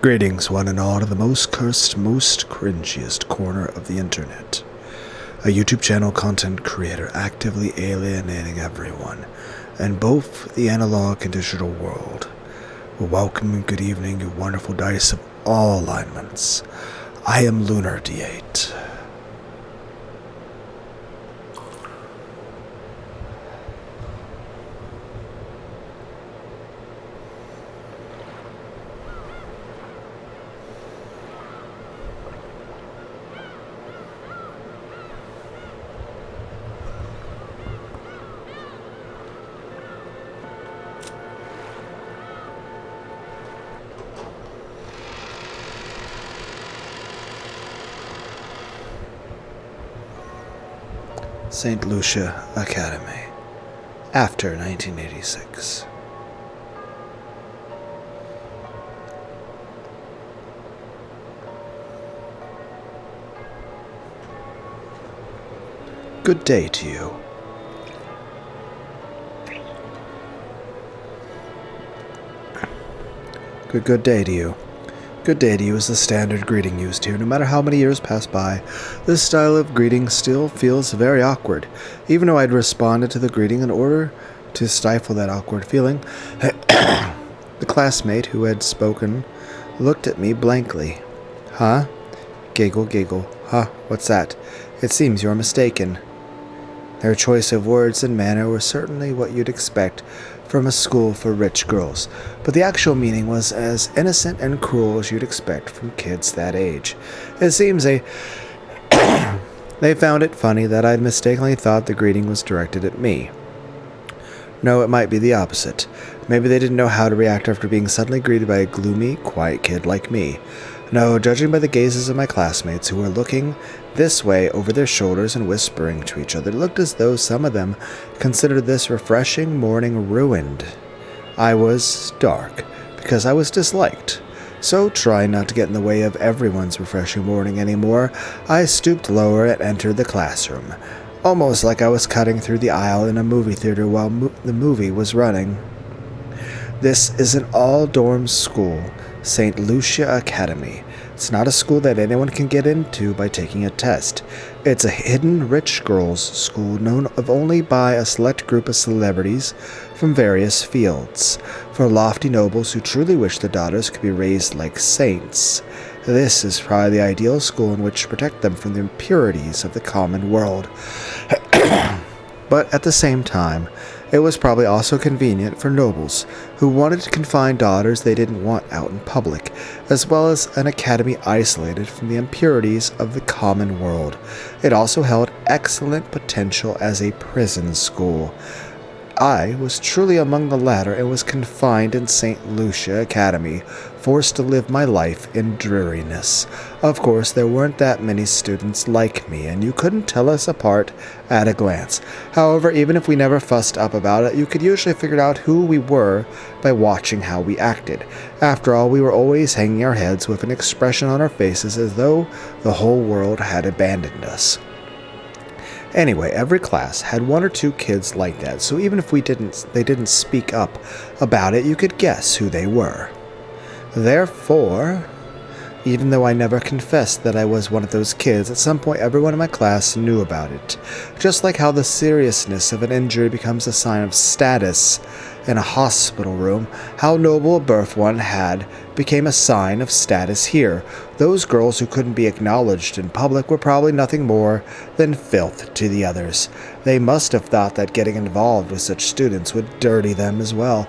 Greetings, one and all, to the most cursed, most cringiest corner of the internet. A YouTube channel content creator actively alienating everyone, in both the analog and digital world. Well, welcome and good evening, you wonderful dice of all alignments. I am Lunar D8. St. Lucia Academy, after 1986. Good day to you. Good day to you. Good day to you is the standard greeting used here. No matter how many years pass by, this style of greeting still feels very awkward. Even though I'd responded to the greeting in order to stifle that awkward feeling, the classmate who had spoken looked at me blankly. Huh? Giggle, giggle. Huh, what's that? It seems you're mistaken. Their choice of words and manner were certainly what you'd expect from a school for rich girls, but the actual meaning was as innocent and cruel as you'd expect from kids that age. It seems they found it funny that I'd mistakenly thought the greeting was directed at me. No, it might be the opposite. Maybe they didn't know how to react after being suddenly greeted by a gloomy, quiet kid like me. No, judging by the gazes of my classmates who were looking this way over their shoulders and whispering to each other, it looked as though some of them considered this refreshing morning ruined. I was dark, because I was disliked. So, trying not to get in the way of everyone's refreshing morning anymore, I stooped lower and entered the classroom, almost like I was cutting through the aisle in a movie theater while the movie was running. This is an all-dorm school, St. Lucia Academy. It's not a school that anyone can get into by taking a test. It's a hidden rich girls' school known of only by a select group of celebrities from various fields. For lofty nobles who truly wish their daughters could be raised like saints, this is probably the ideal school in which to protect them from the impurities of the common world. But at the same time, it was probably also convenient for nobles who wanted to confine daughters they didn't want out in public, as well as an academy isolated from the impurities of the common world. It also held excellent potential as a prison school. I was truly among the latter and was confined in St. Lucia Academy, forced to live my life in dreariness. Of course, there weren't that many students like me, and you couldn't tell us apart at a glance. However, even if we never fussed up about it, you could usually figure out who we were by watching how we acted. After all, we were always hanging our heads with an expression on our faces as though the whole world had abandoned us. Anyway, every class had one or two kids like that, so even if they didn't speak up about it, you could guess who they were. Therefore, even though I never confessed that I was one of those kids, at some point everyone in my class knew about it. Just like how the seriousness of an injury becomes a sign of status in a hospital room, how noble a birth one had became a sign of status here. Those girls who couldn't be acknowledged in public were probably nothing more than filth to the others. They must have thought that getting involved with such students would dirty them as well.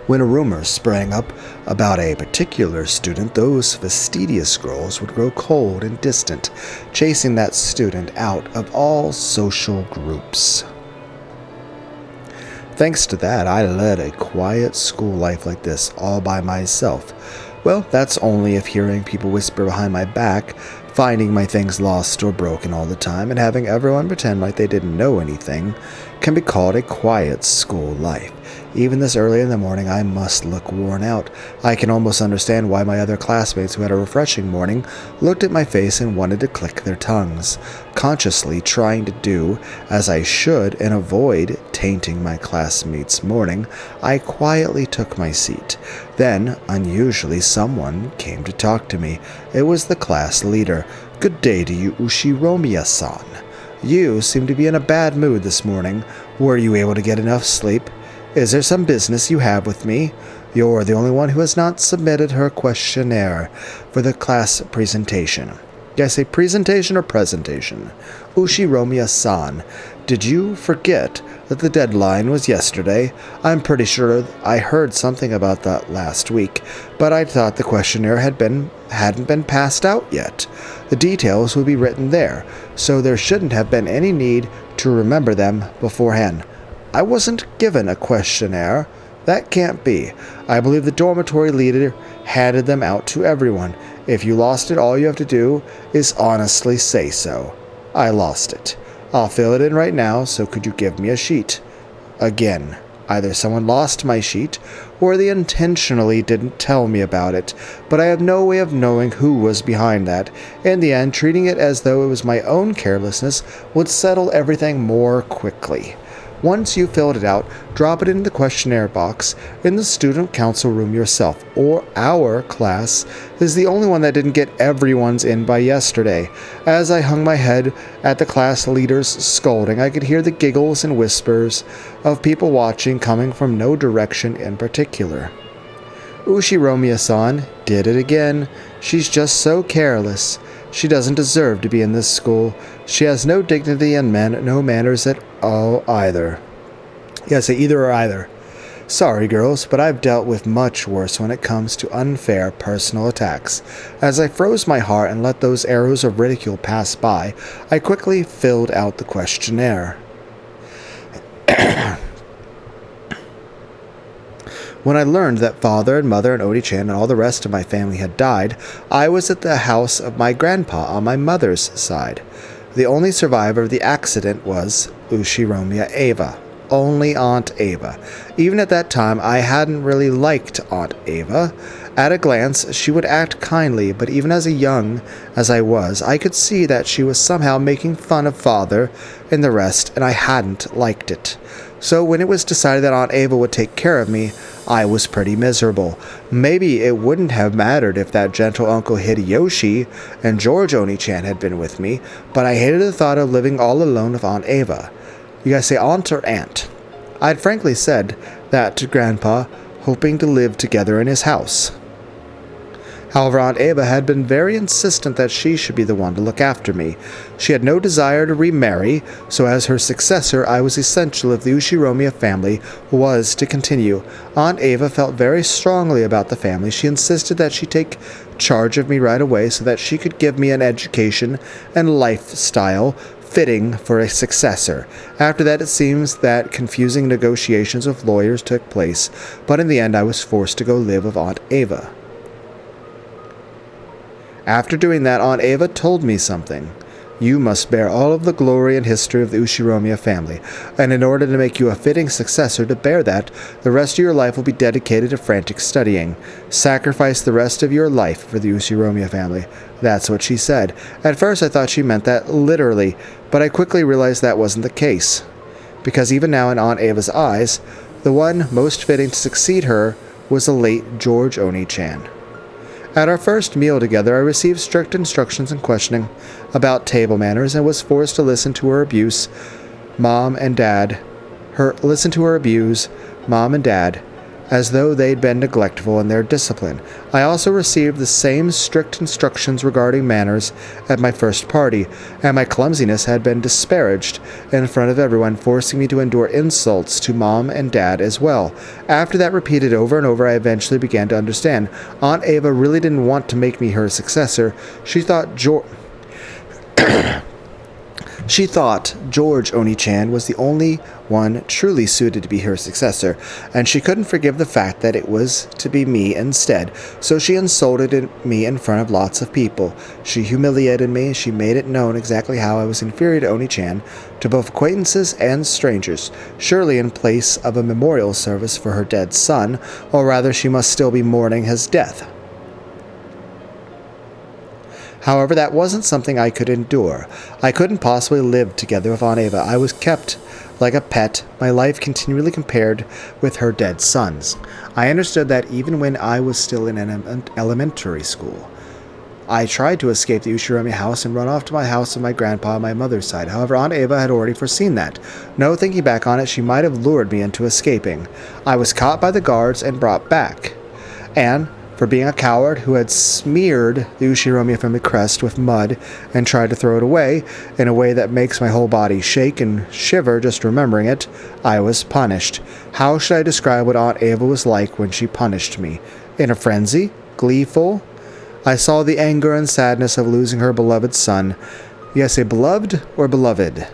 When a rumor sprang up about a particular student, those fastidious girls would grow cold and distant, chasing that student out of all social groups. Thanks to that, I led a quiet school life like this, all by myself. Well, that's only if hearing people whisper behind my back, finding my things lost or broken all the time, and having everyone pretend like they didn't know anything, can be called a quiet school life. Even this early in the morning, I must look worn out. I can almost understand why my other classmates who had a refreshing morning looked at my face and wanted to click their tongues. Consciously trying to do as I should and avoid tainting my classmates' morning, I quietly took my seat. Then, unusually, someone came to talk to me. It was the class leader. "Good day to you, Ushiromiya-san. You seem to be in a bad mood this morning. Were you able to get enough sleep? Is there some business you have with me? You're the only one who has not submitted her questionnaire for the class presentation." Did I say presentation or presentation? "Ushiromiya-san, did you forget that the deadline was yesterday? I'm pretty sure I heard something about that last week, but I thought the questionnaire hadn't been passed out yet. The details would be written there, so there shouldn't have been any need to remember them beforehand." "I wasn't given a questionnaire. That can't be. I believe the dormitory leader handed them out to everyone. If you lost it, all you have to do is honestly say so." "I lost it. I'll fill it in right now, so could you give me a sheet?" Again, either someone lost my sheet, or they intentionally didn't tell me about it, but I have no way of knowing who was behind that. In the end, treating it as though it was my own carelessness would settle everything more quickly. Once you filled it out, drop it in the questionnaire box in the student council room yourself, or our class is the only one that didn't get everyone's in by yesterday. As I hung my head at the class leader's scolding, I could hear the giggles and whispers of people watching coming from no direction in particular. "Ushiromiya-san did it again. She's just so careless. She doesn't deserve to be in this school. She has no dignity and no manners at all either." Yeah, say either or either. "Sorry, girls, but I've dealt with much worse when it comes to unfair personal attacks." As I froze my heart and let those arrows of ridicule pass by, I quickly filled out the questionnaire. When I learned that father and mother and Oni-chan and all the rest of my family had died, I was at the house of my grandpa on my mother's side. The only survivor of the accident was Ushiromiya Eva. Only Aunt Ava. Even at that time, I hadn't really liked Aunt Ava. At a glance, she would act kindly, but even as young as I was, I could see that she was somehow making fun of father and the rest, and I hadn't liked it. So when it was decided that Aunt Ava would take care of me, I was pretty miserable. Maybe it wouldn't have mattered if that gentle Uncle Hideyoshi and George Oni-chan had been with me, but I hated the thought of living all alone with Aunt Ava. You guys say aunt or aunt? I'd frankly said that to Grandpa, hoping to live together in his house. However, Aunt Ava had been very insistent that she should be the one to look after me. She had no desire to remarry, so as her successor, I was essential if the Ushiromiya family was to continue. Aunt Ava felt very strongly about the family. She insisted that she take charge of me right away so that she could give me an education and lifestyle fitting for a successor. After that, it seems that confusing negotiations with lawyers took place, but in the end I was forced to go live with Aunt Ava. After doing that, Aunt Ava told me something. "You must bear all of the glory and history of the Ushiromiya family, and in order to make you a fitting successor to bear that, the rest of your life will be dedicated to frantic studying. Sacrifice the rest of your life for the Ushiromiya family." That's what she said. At first I thought she meant that literally, but I quickly realized that wasn't the case. Because even now in Aunt Ava's eyes, the one most fitting to succeed her was the late George Oni-chan. At our first meal together, I received strict instructions and questioning about table manners and was forced to listen to her abuse mom and dad, as though they'd been neglectful in their discipline. I also received the same strict instructions regarding manners at my first party, and my clumsiness had been disparaged in front of everyone, forcing me to endure insults to mom and dad as well. After that repeated over and over, I eventually began to understand. Aunt Ava really didn't want to make me her successor. She thought She thought George Oni-chan was the only one truly suited to be her successor, and she couldn't forgive the fact that it was to be me instead, so she insulted me in front of lots of people. She humiliated me, she made it known exactly how I was inferior to Oni-chan, to both acquaintances and strangers, surely in place of a memorial service for her dead son, or rather she must still be mourning his death. However, that wasn't something I could endure. I couldn't possibly live together with Aunt Ava. I was kept like a pet, my life continually compared with her dead son's. I understood that even when I was still in an elementary school. I tried to escape the Ushiromi house and run off to my house with my grandpa on my mother's side. However, Aunt Ava had already foreseen that. No, thinking back on it, she might have lured me into escaping. I was caught by the guards and brought back. And for being a coward who had smeared the Ushiromi family crest with mud and tried to throw it away in a way that makes my whole body shake and shiver just remembering it, I was punished. How should I describe what Aunt Ava was like when she punished me? In a frenzy? Gleeful? I saw the anger and sadness of losing her beloved son. Yes, a beloved or beloved,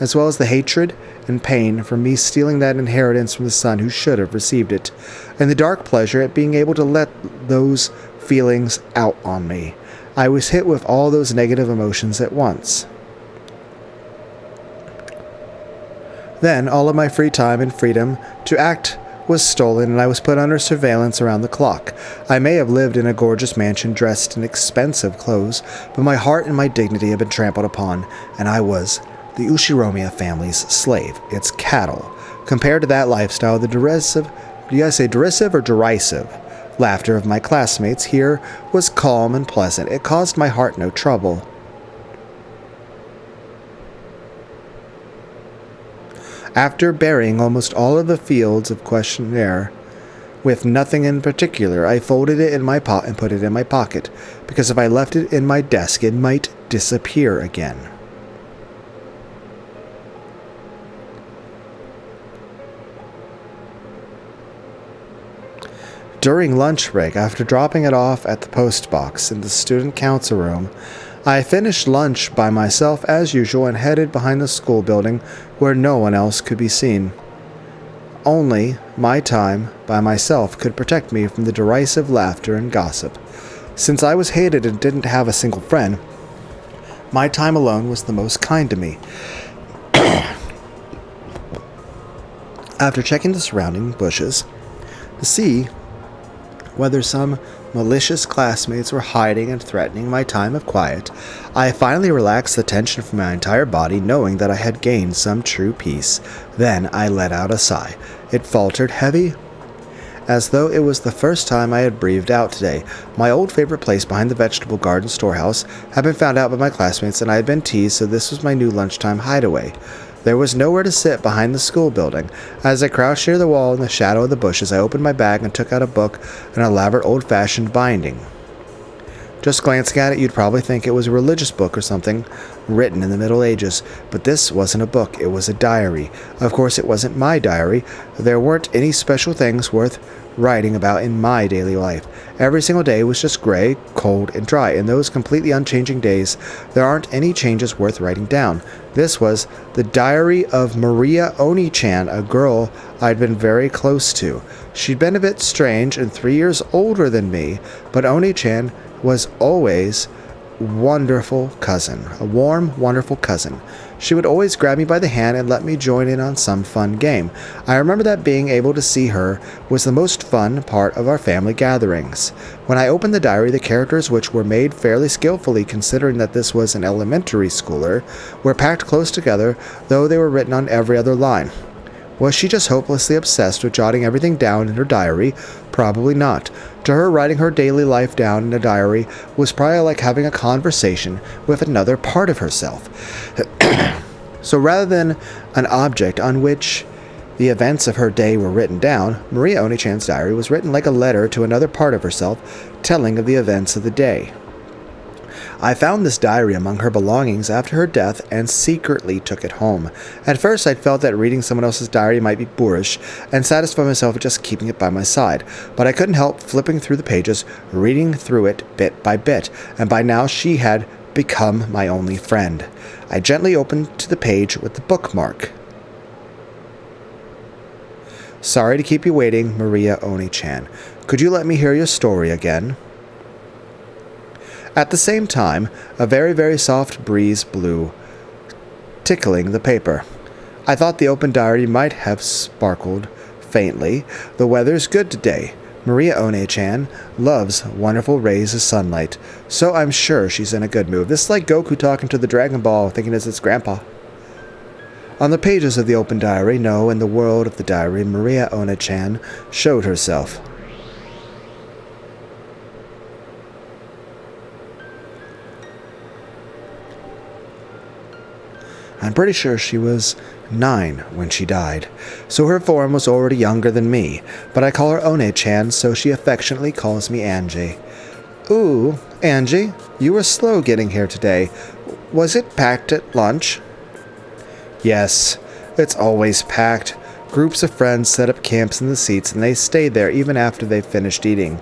as well as the hatred and pain from me stealing that inheritance from the son who should have received it, and the dark pleasure at being able to let those feelings out on me. I was hit with all those negative emotions at once. Then all of my free time and freedom to act was stolen, and I was put under surveillance around the clock. I may have lived in a gorgeous mansion dressed in expensive clothes, but my heart and my dignity had been trampled upon, and I was the Ushiromi family's slave, its cattle. Compared to that lifestyle, the derisive, do I say derisive or derisive, laughter of my classmates here was calm and pleasant. It caused my heart no trouble. After burying almost all of the fields of questionnaire with nothing in particular, I folded it in my pot and put it in my pocket, because if I left it in my desk, it might disappear again. During lunch break, after dropping it off at the post box in the student council room, I finished lunch by myself as usual and headed behind the school building where no one else could be seen. Only my time by myself could protect me from the derisive laughter and gossip. Since I was hated and didn't have a single friend, my time alone was the most kind to me. After checking the surrounding bushes to see whether some malicious classmates were hiding and threatening my time of quiet, I finally relaxed the tension from my entire body, knowing that I had gained some true peace. Then I let out a sigh. It faltered heavy, as though it was the first time I had breathed out today. My old favorite place behind the vegetable garden storehouse had been found out by my classmates, and I had been teased, so this was my new lunchtime hideaway. There was nowhere to sit behind the school building. As I crouched near the wall in the shadow of the bushes, I opened my bag and took out a book, an elaborate old-fashioned binding. Just glancing at it, you'd probably think it was a religious book or something written in the Middle Ages, but this wasn't a book, it was a diary. Of course, it wasn't my diary. There weren't any special things worth writing about in my daily life. Every single day was just gray, cold, and dry. In those completely unchanging days, there aren't any changes worth writing down. This was the diary of Maria Oni-chan, a girl I'd been very close to. She'd been a bit strange and 3 years older than me, but Oni-chan was always wonderful cousin, a warm, wonderful cousin. She would always grab me by the hand and let me join in on some fun game. I remember that being able to see her was the most fun part of our family gatherings. When I opened the diary, the characters, which were made fairly skillfully considering that this was an elementary schooler, were packed close together, though they were written on every other line. Was she just hopelessly obsessed with jotting everything down in her diary? Probably not. To her, writing her daily life down in a diary was probably like having a conversation with another part of herself. So rather than an object on which the events of her day were written down, Maria Oni-chan's diary was written like a letter to another part of herself, telling of the events of the day. I found this diary among her belongings after her death and secretly took it home. At first, I'd felt that reading someone else's diary might be boorish and satisfy myself with just keeping it by my side, but I couldn't help flipping through the pages, reading through it bit by bit, and by now she had become my only friend. I gently opened to the page with the bookmark. Sorry to keep you waiting, Maria Oni-chan. Could you let me hear your story again? At the same time, a very, very soft breeze blew, tickling the paper. I thought the open diary might have sparkled faintly. The weather's good today. Maria One-chan loves wonderful rays of sunlight, so I'm sure she's in a good mood. This is like Goku talking to the Dragon Ball, thinking it's his grandpa. On the pages of the open diary, no, in the world of the diary, Maria One-chan showed herself. I'm pretty sure she was 9 when she died, so her form was already younger than me, but I call her One-chan, so she affectionately calls me Angie. Ooh, Angie, you were slow getting here today. Was it packed at lunch? Yes, it's always packed. Groups of friends set up camps in the seats, and they stay there even after they've finished eating.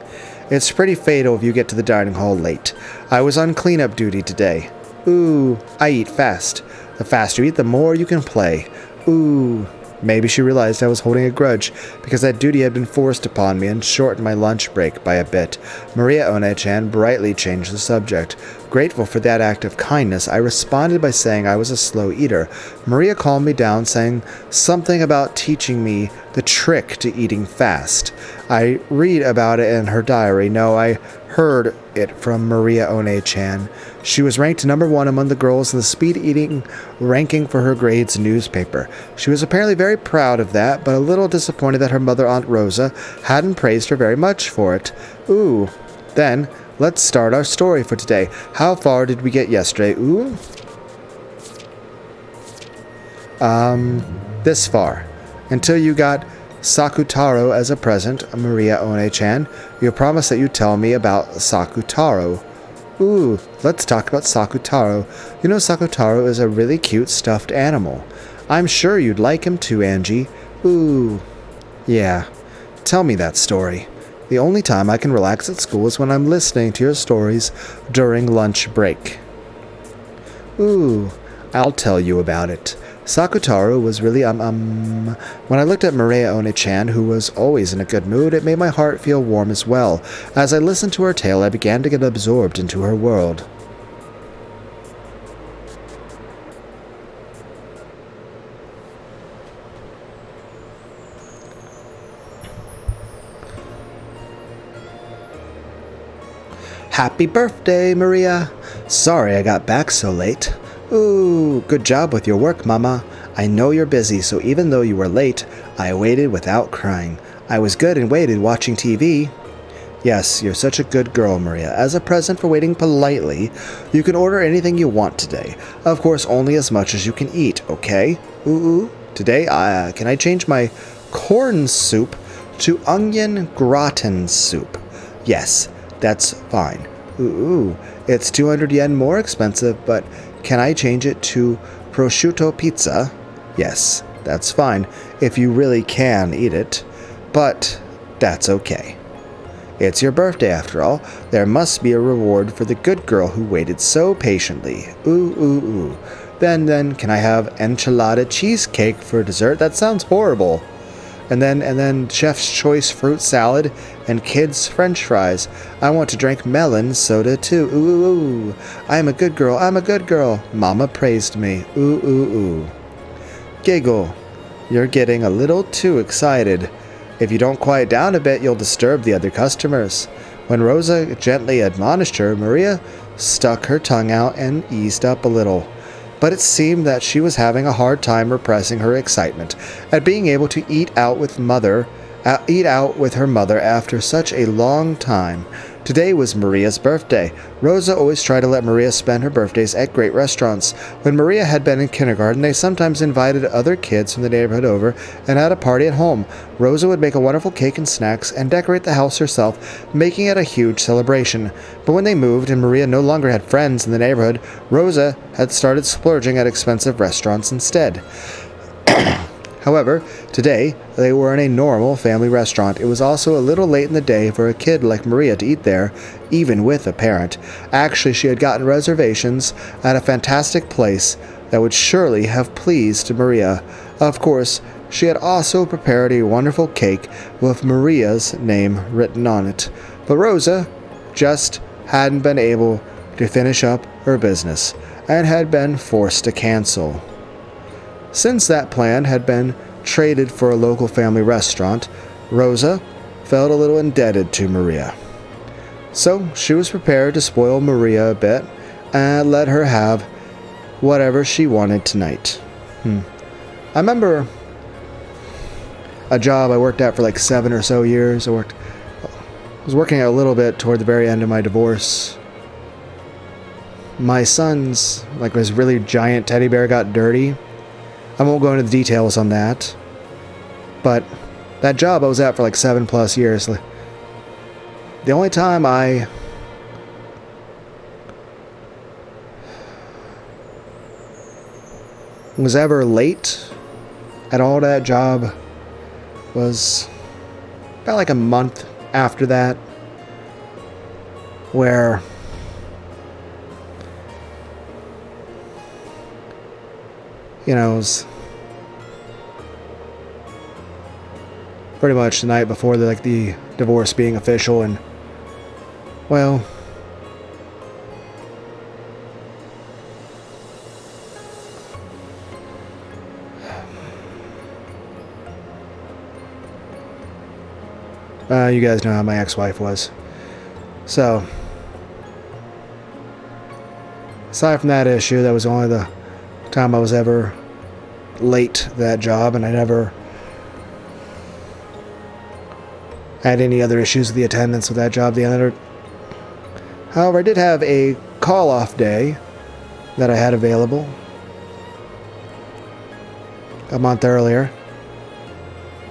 It's pretty fatal if you get to the dining hall late. I was on cleanup duty today. Ooh, I eat fast. The faster you eat, the more you can play. Ooh. Maybe she realized I was holding a grudge because that duty had been forced upon me and shortened my lunch break by a bit. Maria One-chan brightly changed the subject. Grateful for that act of kindness, I responded by saying I was a slow eater. Maria calmed me down, saying something about teaching me the trick to eating fast. I read about it in her diary. No, I heard it from Maria One-chan. She was ranked number 1 among the girls in the speed eating ranking for her grade's newspaper. She was apparently very proud of that, but a little disappointed that her mother, Aunt Rosa, hadn't praised her very much for it. Ooh. Then, let's start our story for today. How far did we get yesterday? Ooh. This far. Until you got Sakutaro as a present, Maria One-chan. You promised that you'd tell me about Sakutaro. Ooh, let's talk about Sakutaro. You know, Sakutaro is a really cute stuffed animal. I'm sure you'd like him too, Angie. Ooh. Yeah. Tell me that story. The only time I can relax at school is when I'm listening to your stories during lunch break. Ooh, I'll tell you about it. Sakutaro was really, When I looked at Maria One-chan, who was always in a good mood, it made my heart feel warm as well. As I listened to her tale, I began to get absorbed into her world. Happy birthday, Maria! Sorry I got back so late. Ooh, good job with your work, Mama. I know you're busy, so even though you were late, I waited without crying. I was good and waited watching TV. Yes, you're such a good girl, Maria. As a present for waiting politely, you can order anything you want today. Of course, only as much as you can eat, okay? Ooh. Today, can I change my corn soup to onion gratin soup? Yes, that's fine. Ooh, it's 200 yen more expensive, but can I change it to prosciutto pizza? Yes, that's fine, if you really can eat it. But that's okay. It's your birthday, after all. There must be a reward for the good girl who waited so patiently. Ooh. Then, can I have enchilada cheesecake for dessert? That sounds horrible. And then chef's choice fruit salad and kids' french fries. I want to drink melon soda too. Ooh. I'm a good girl. Mama praised me. Ooh. Giggle. You're getting a little too excited. If you don't quiet down a bit, you'll disturb the other customers. When Rosa gently admonished her, Maria stuck her tongue out and eased up a little. But it seemed that she was having a hard time repressing her excitement at being able to eat out with her mother after such a long time. Today was Maria's birthday. Rosa always tried to let Maria spend her birthdays at great restaurants. When Maria had been in kindergarten, they sometimes invited other kids from the neighborhood over and had a party at home. Rosa would make a wonderful cake and snacks and decorate the house herself, making it a huge celebration. But when they moved and Maria no longer had friends in the neighborhood, Rosa had started splurging at expensive restaurants instead. However, today, they were in a normal family restaurant. It was also a little late in the day for a kid like Maria to eat there, even with a parent. Actually, she had gotten reservations at a fantastic place that would surely have pleased Maria. Of course, she had also prepared a wonderful cake with Maria's name written on it. But Rosa just hadn't been able to finish up her business and had been forced to cancel. Since that plan had been traded for a local family restaurant, Rosa felt a little indebted to Maria. So she was prepared to spoil Maria a bit and let her have whatever she wanted tonight. I remember a job I worked at for like 7 or so years. I was working a little bit toward the very end of my divorce. My son's, like, his really giant teddy bear got dirty. I won't go into the details on that, but that job I was at for like 7+ years. The only time I was ever late at all to that job was about like a month after that, where it was pretty much the night before the divorce being official, and well, you guys know how my ex-wife was. So, aside from that issue, that was only the time I was ever late to that job, and I never had any other issues with the attendance with that job. However, I did have a call-off day that I had available a month earlier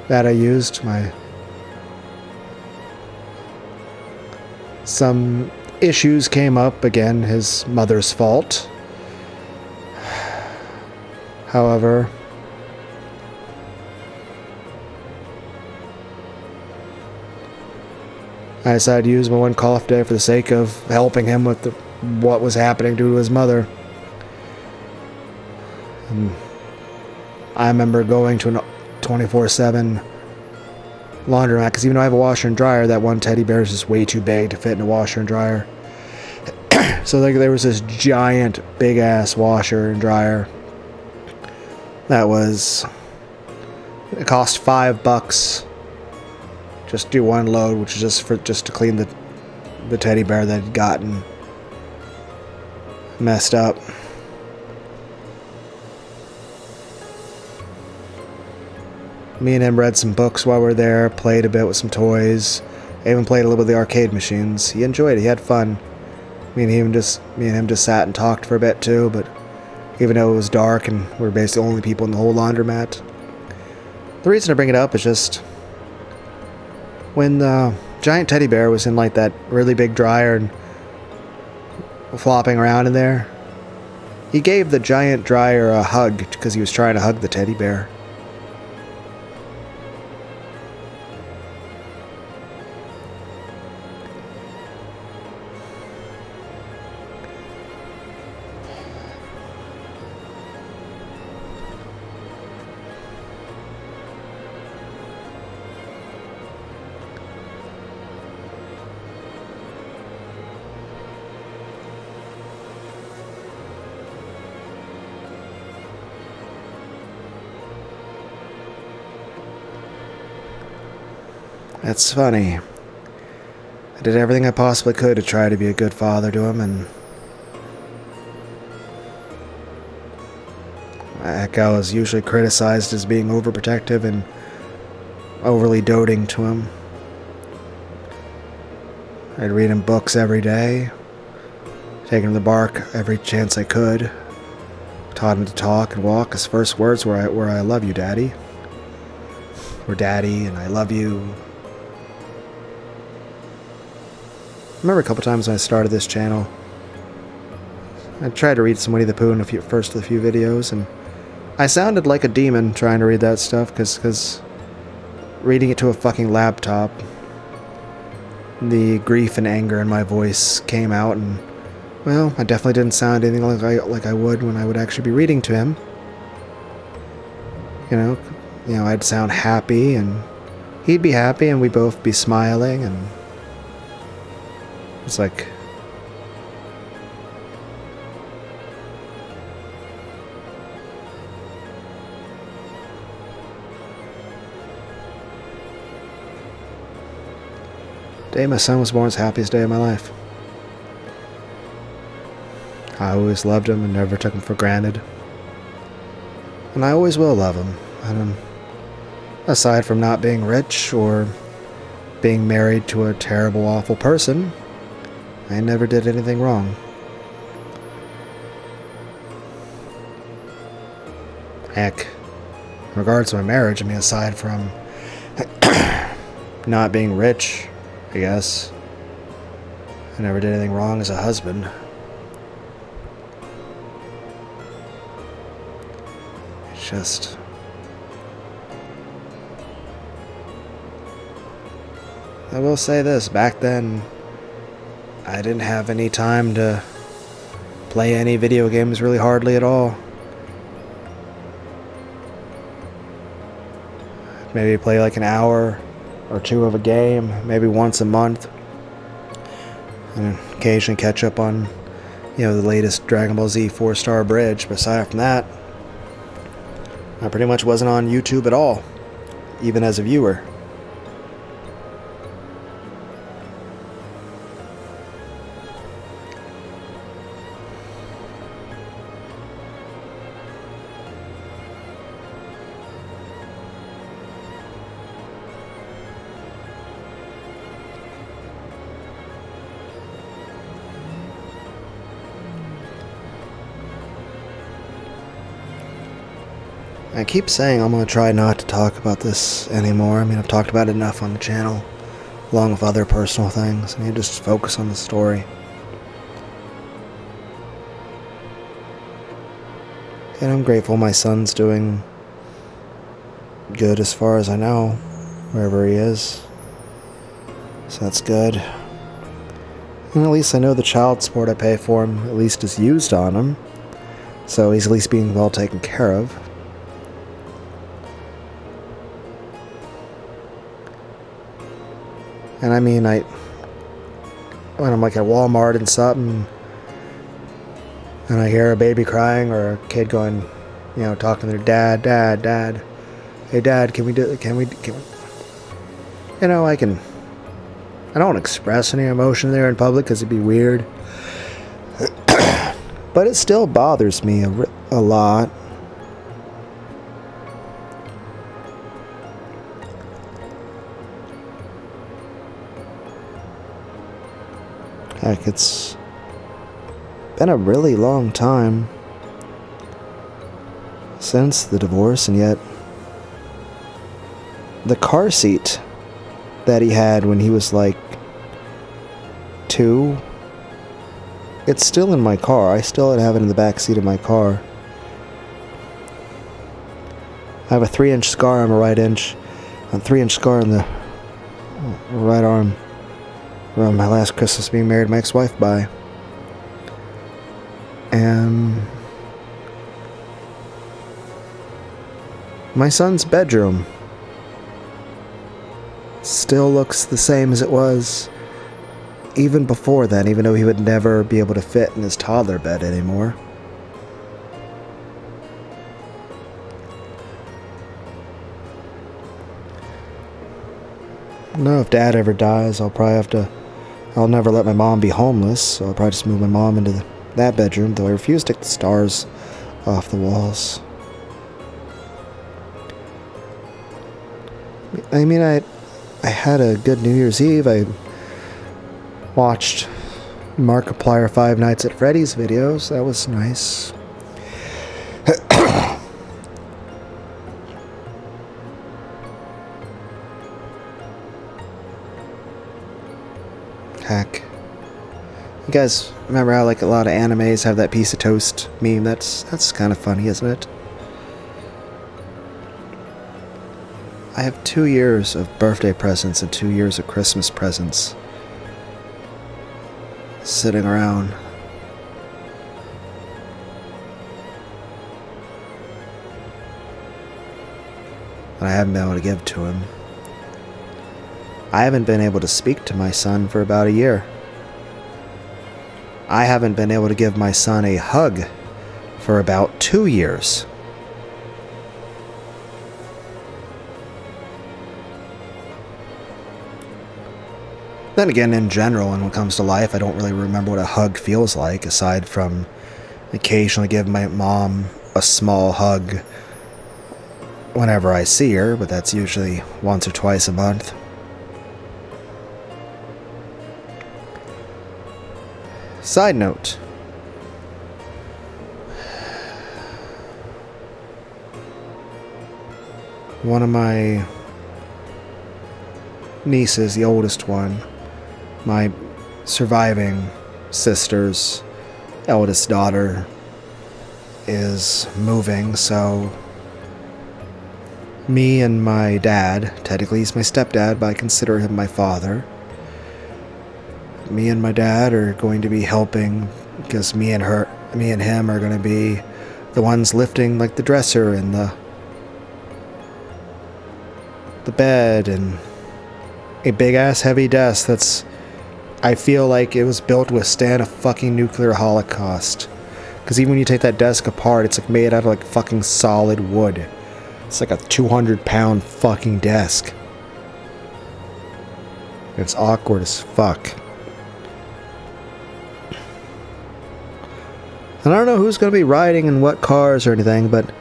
that I used. Some issues came up, again, his mother's fault. However, I decided to use my one call-off day for the sake of helping him with what was happening due to his mother. And I remember going to a 24/7 laundromat, because even though I have a washer and dryer, that one teddy bear is just way too big to fit in a washer and dryer. So there was this giant, big-ass washer and dryer that it cost $5 just to do one load, which is just to clean the teddy bear that had gotten messed up. Me and him read some books while we were there, played a bit with some toys. I even played a little bit of the arcade machines. He enjoyed it. He had fun. Me and him just sat and talked for a bit too, but even though it was dark and we were basically the only people in the whole laundromat. The reason I bring it up is just when the giant teddy bear was in like that really big dryer and flopping around in there, he gave the giant dryer a hug because he was trying to hug the teddy bear. That's funny. I did everything I possibly could to try to be a good father to him, and heck, I was usually criticized as being overprotective and overly doting to him. I'd read him books every day, take him to the park every chance I could, taught him to talk and walk. His first words were I love you, Daddy. Or Daddy, and I love you. I remember a couple times when I started this channel, I tried to read some Winnie the Pooh in the first of the few videos, and I sounded like a demon trying to read that stuff, because reading it to a fucking laptop, the grief and anger in my voice came out, and, well, I definitely didn't sound anything like I would when I would actually be reading to him. You know, I'd sound happy, and he'd be happy, and we'd both be smiling, and it's like... The day my son was born was the happiest day of my life. I always loved him and never took him for granted. And I always will love him. And aside from not being rich or being married to a terrible, awful person, I never did anything wrong. Heck, in regards to my marriage, I mean, aside from not being rich, I guess, I never did anything wrong as a husband. It's just... I will say this, back then, I didn't have any time to play any video games really hardly at all. Maybe play like an hour or two of a game, maybe once a month, and occasionally catch up on, you know, the latest Dragon Ball Z 4-star bridge. But aside from that, I pretty much wasn't on YouTube at all, even as a viewer. I keep saying I'm going to try not to talk about this anymore. I mean, I've talked about it enough on the channel, along with other personal things. I need to just focus on the story. And I'm grateful my son's doing good as far as I know, wherever he is. So that's good. And at least I know the child support I pay for him at least is used on him. So he's at least being well taken care of. And I mean, when I'm like at Walmart and something, and I hear a baby crying or a kid going, you know, talking to their dad, hey dad, can we, you know, I don't express any emotion there in public because it'd be weird. But it still bothers me a lot. Heck, it's been a really long time since the divorce, and yet the car seat that he had when he was like 2, it's still in my car. I still have it in the back seat of my car. I have a 3-inch scar on my right inch, a 3-inch scar on the right arm, around my last Christmas being married to my ex-wife by. And my son's bedroom still looks the same as it was even before then, even though he would never be able to fit in his toddler bed anymore. No, if Dad ever dies, I'll never let my mom be homeless, so I'll probably just move my mom into that bedroom, though I refuse to take the stars off the walls. I mean, I had a good New Year's Eve. I watched Markiplier Five Nights at Freddy's videos. That was nice. Heck. You guys remember how like a lot of animes have that piece of toast meme? That's kind of funny, isn't it? I have 2 years of birthday presents and 2 years of Christmas presents sitting around. That I haven't been able to give to him. I haven't been able to speak to my son for about a year. I haven't been able to give my son a hug for about 2 years. Then again, in general, when it comes to life, I don't really remember what a hug feels like, aside from occasionally giving my mom a small hug whenever I see her, but that's usually once or twice a month. Side note. One of my nieces, the oldest one, my surviving sister's eldest daughter, is moving, so me and my dad, technically he's my stepdad, but I consider him my father. Me and my dad are going to be helping, because me and him are going to be the ones lifting like the dresser and the bed and a big ass heavy desk that's, I feel like it was built to withstand a fucking nuclear holocaust. Because even when you take that desk apart, it's like made out of like fucking solid wood. It's like a 200-pound fucking desk. It's awkward as fuck. And I don't know who's going to be riding in what cars or anything, but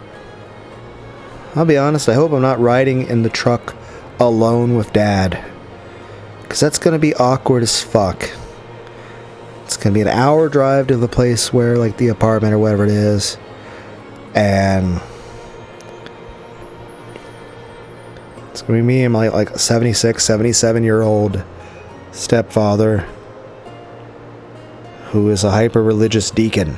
I'll be honest, I hope I'm not riding in the truck alone with Dad. Because that's going to be awkward as fuck. It's going to be an hour drive to the place where, like, the apartment or whatever it is. And it's going to be me and my, like, 76, 77-year-old stepfather who is a hyper-religious deacon.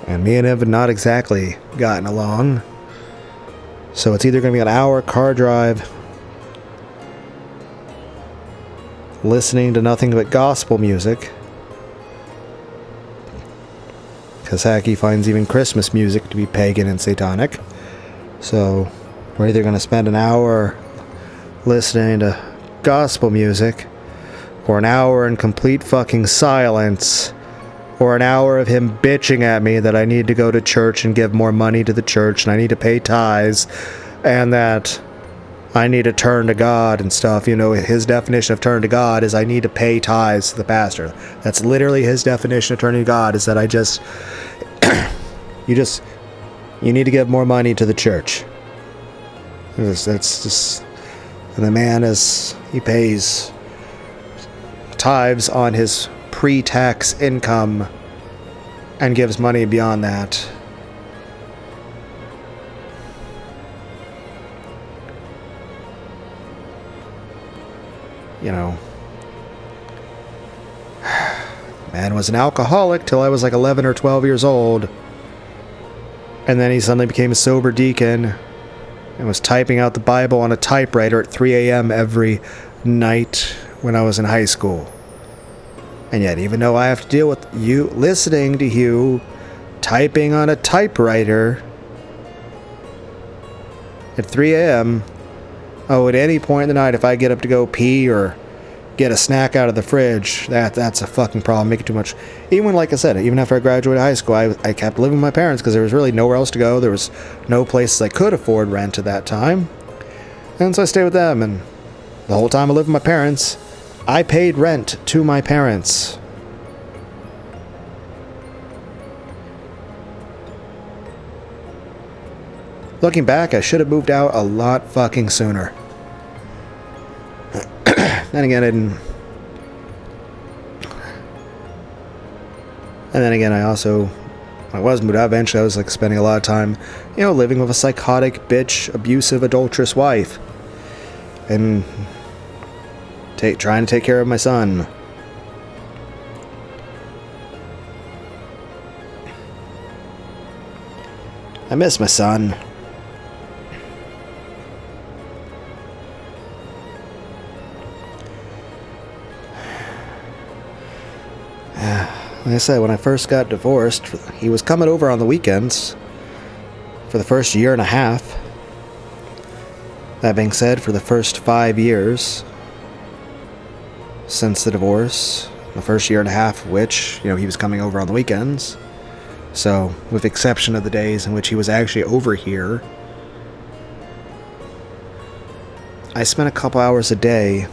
And me and him have not exactly gotten along. So it's either going to be an hour car drive listening to nothing but gospel music, because heck, he finds even Christmas music to be pagan and satanic. So we're either going to spend an hour listening to gospel music, or an hour in complete fucking silence, or an hour of him bitching at me that I need to go to church and give more money to the church, and I need to pay tithes, and that I need to turn to God and stuff. You know, his definition of turn to God is I need to pay tithes to the pastor. That's literally his definition of turning to God, is that I just, you need to give more money to the church. That's just, and the man he pays tithes on his pre-tax income and gives money beyond that. You know, man was an alcoholic till I was like 11 or 12 years old, and then he suddenly became a sober deacon and was typing out the Bible on a typewriter at 3 a.m. every night when I was in high school. And yet, even though I have to deal with you listening to you typing on a typewriter at 3 a.m., oh, at any point in the night, if I get up to go pee or get a snack out of the fridge, that's a fucking problem. Make it too much. Even when, like I said, even after I graduated high school, I kept living with my parents because there was really nowhere else to go. There was no places I could afford rent at that time. And so I stayed with them, and the whole time I lived with my parents, I paid rent to my parents. Looking back, I should have moved out a lot fucking sooner. Then again, I didn't. And then again, I also, when I was moved out, eventually I was like spending a lot of time, you know, living with a psychotic, bitch, abusive, adulterous wife. And trying to take care of my son. I miss my son. Like I said, when I first got divorced, he was coming over on the weekends for the first year and a half. That being said, for the first 5 years since the divorce, the first year and a half of which, he was coming over on the weekends. So, with the exception of the days in which he was actually over here, I spent a couple hours a day,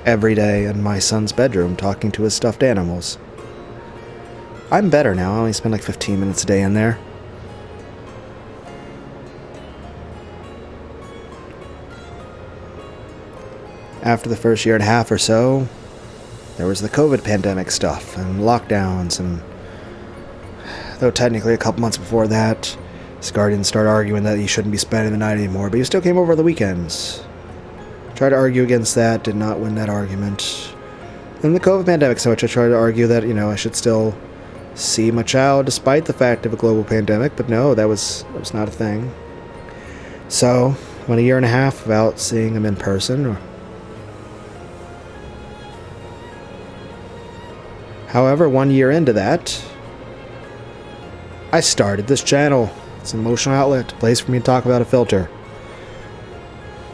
every day, in my son's bedroom talking to his stuffed animals. I'm better now. I only spend like 15 minutes a day in there. After the first year and a half or so, there was the COVID pandemic stuff and lockdowns, and though technically a couple months before that, his guardian started arguing that he shouldn't be spending the night anymore, but he still came over the weekends. Tried to argue against that, did not win that argument. Then the COVID pandemic, so I tried to argue that, I should still see my child despite the fact of a global pandemic, but no, that was not a thing. So, went a year and a half without seeing him in person. However, 1 year into that, I started this channel. It's an emotional outlet, a place for me to talk about a filter.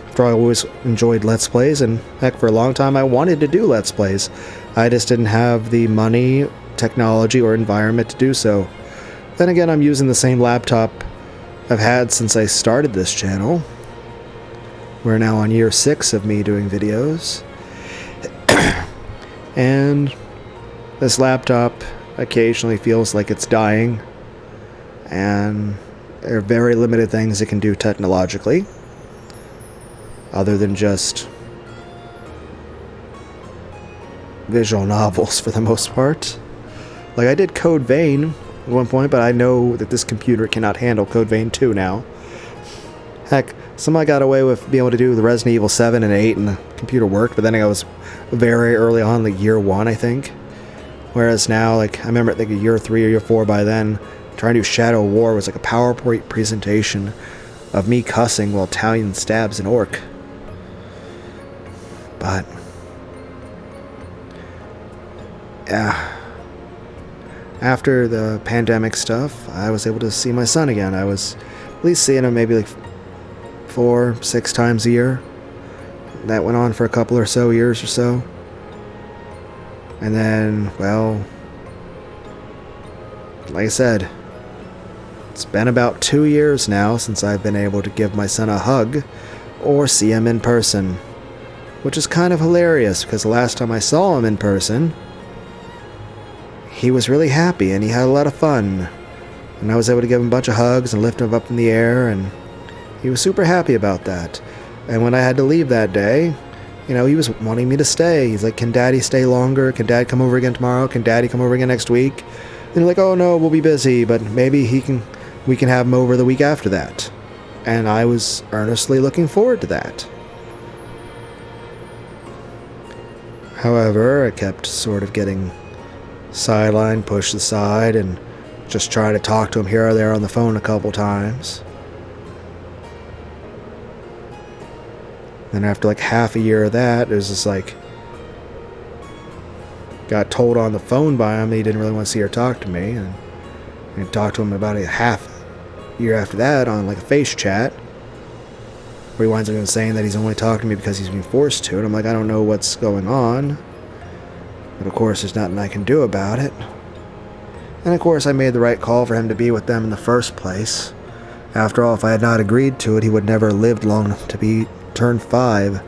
After all, I always enjoyed Let's Plays, and heck, for a long time I wanted to do Let's Plays. I just didn't have the money, technology, or environment to do so. Then again, I'm using the same laptop I've had since I started this channel. We're now on year 6 of me doing videos. And this laptop occasionally feels like it's dying. And there are very limited things it can do technologically, other than just visual novels for the most part. Like, I did Code Vein at one point, but I know that this computer cannot handle Code Vein 2 now. Heck, somehow I got away with being able to do the Resident Evil 7 and 8, and the computer worked, but then I was very early on, like year 1, I think. Whereas now, like, I remember, I think year 3 or year 4 by then, trying to do Shadow War was like a PowerPoint presentation of me cussing while Italian stabs an orc. But yeah, after the pandemic stuff, I was able to see my son again. I was at least seeing him maybe like 4-6 times a year. That went on for a couple or so years or so. And then, well, like I said, it's been about 2 years now since I've been able to give my son a hug or see him in person. Which is kind of hilarious, because the last time I saw him in person, he was really happy and he had a lot of fun. And I was able to give him a bunch of hugs and lift him up in the air, and he was super happy about that. And when I had to leave that day, he was wanting me to stay. He's like, "Can Daddy stay longer? Can Dad come over again tomorrow? Can Daddy come over again next week?" And like, "Oh no, we'll be busy, but maybe we can have him over the week after that." And I was earnestly looking forward to that. However, I kept sort of getting sidelined, pushed aside, and just trying to talk to him here or there on the phone a couple times. Then after like half a year of that, it was just like, got told on the phone by him that he didn't really want to see or talk to me, and I talked to him about a half year after that on like a face chat, where he winds up saying that he's only talking to me because he's being forced to, and I'm like, I don't know what's going on, but of course there's nothing I can do about it. And of course I made the right call for him to be with them in the first place. After all, if I had not agreed to it, he would never have lived long enough to turn 5.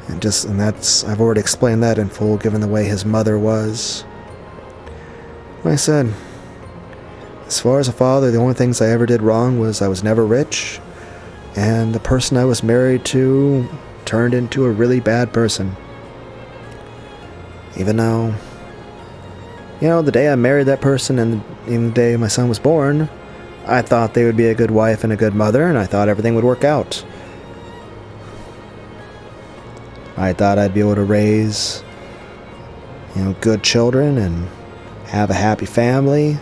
And that's, I've already explained that in full, given the way his mother was. Like I said, as far as a father, the only things I ever did wrong was I was never rich, and the person I was married to turned into a really bad person. Even though, the day I married that person and even the day my son was born, I thought they would be a good wife and a good mother, and I thought everything would work out. I thought I'd be able to raise, good children and have a happy family.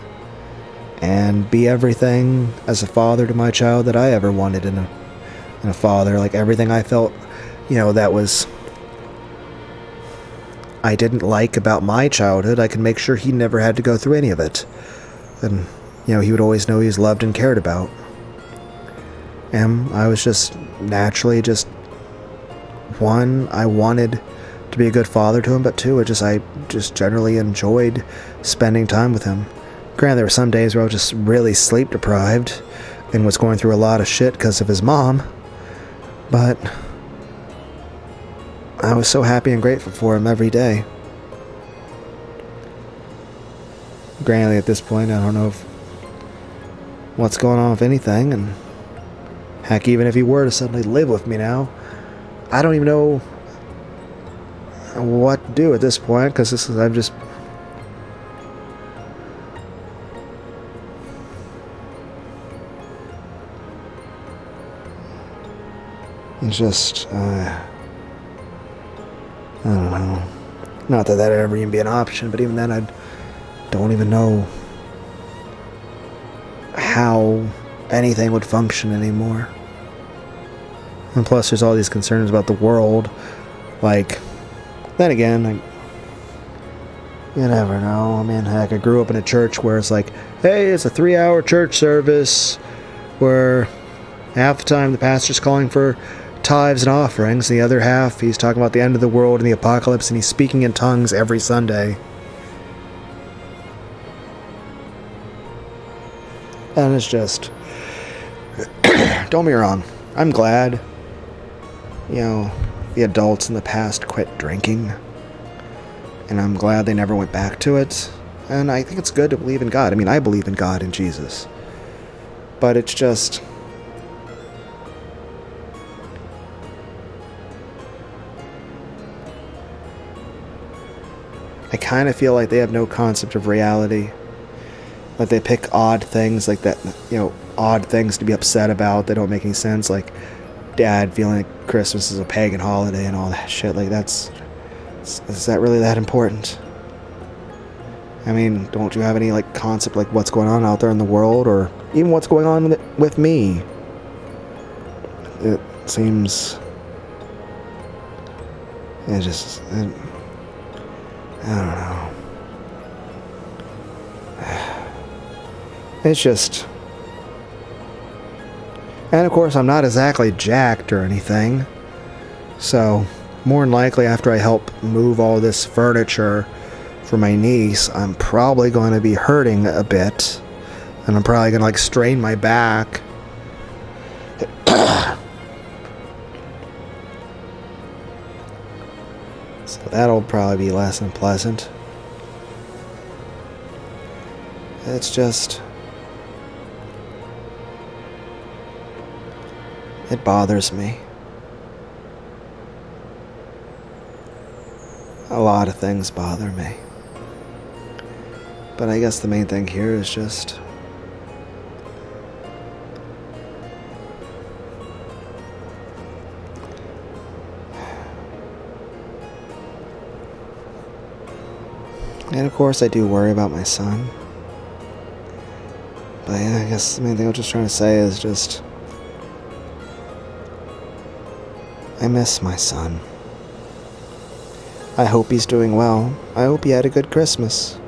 and be everything as a father to my child that I ever wanted in a father. Like everything I felt, that was I didn't like about my childhood, I could make sure he never had to go through any of it. And, he would always know he was loved and cared about. And I was just naturally one, I wanted to be a good father to him, but two, I just generally enjoyed spending time with him. Granted, there were some days where I was just really sleep deprived and was going through a lot of shit because of his mom, but I was so happy and grateful for him every day. Granted, at this point, I don't know what's going on with anything, and heck, even if he were to suddenly live with me now, I don't even know what to do at this point, because I'm just... It's just, I don't know. Not that that'd ever even be an option, but even then, I don't even know how anything would function anymore. And plus, there's all these concerns about the world. Like, then again, you never know. I mean, heck, I grew up in a church where it's like, hey, it's a 3-hour church service where half the time the pastor's calling for tithes and offerings. The other half, he's talking about the end of the world and the apocalypse, and he's speaking in tongues every Sunday. And it's just... don't get me wrong. I'm glad, the adults in the past quit drinking. And I'm glad they never went back to it. And I think it's good to believe in God. I mean, I believe in God and Jesus. But it's just... I kind of feel like they have no concept of reality. Like they pick odd things like that, odd things to be upset about that don't make any sense. Like Dad feeling like Christmas is a pagan holiday and all that shit. Like is that really that important? I mean, don't you have any concept what's going on out there in the world, or even what's going on with me? It seems... I don't know. It's just... And of course, I'm not exactly jacked or anything. So, more than likely, after I help move all this furniture for my niece, I'm probably going to be hurting a bit. And I'm probably going to strain my back. So that'll probably be less than pleasant. It's just... it bothers me. A lot of things bother me. But I guess the main thing here is just... and of course I do worry about my son. But yeah, I guess the main thing I'm just trying to say is just... I miss my son. I hope he's doing well. I hope he had a good Christmas.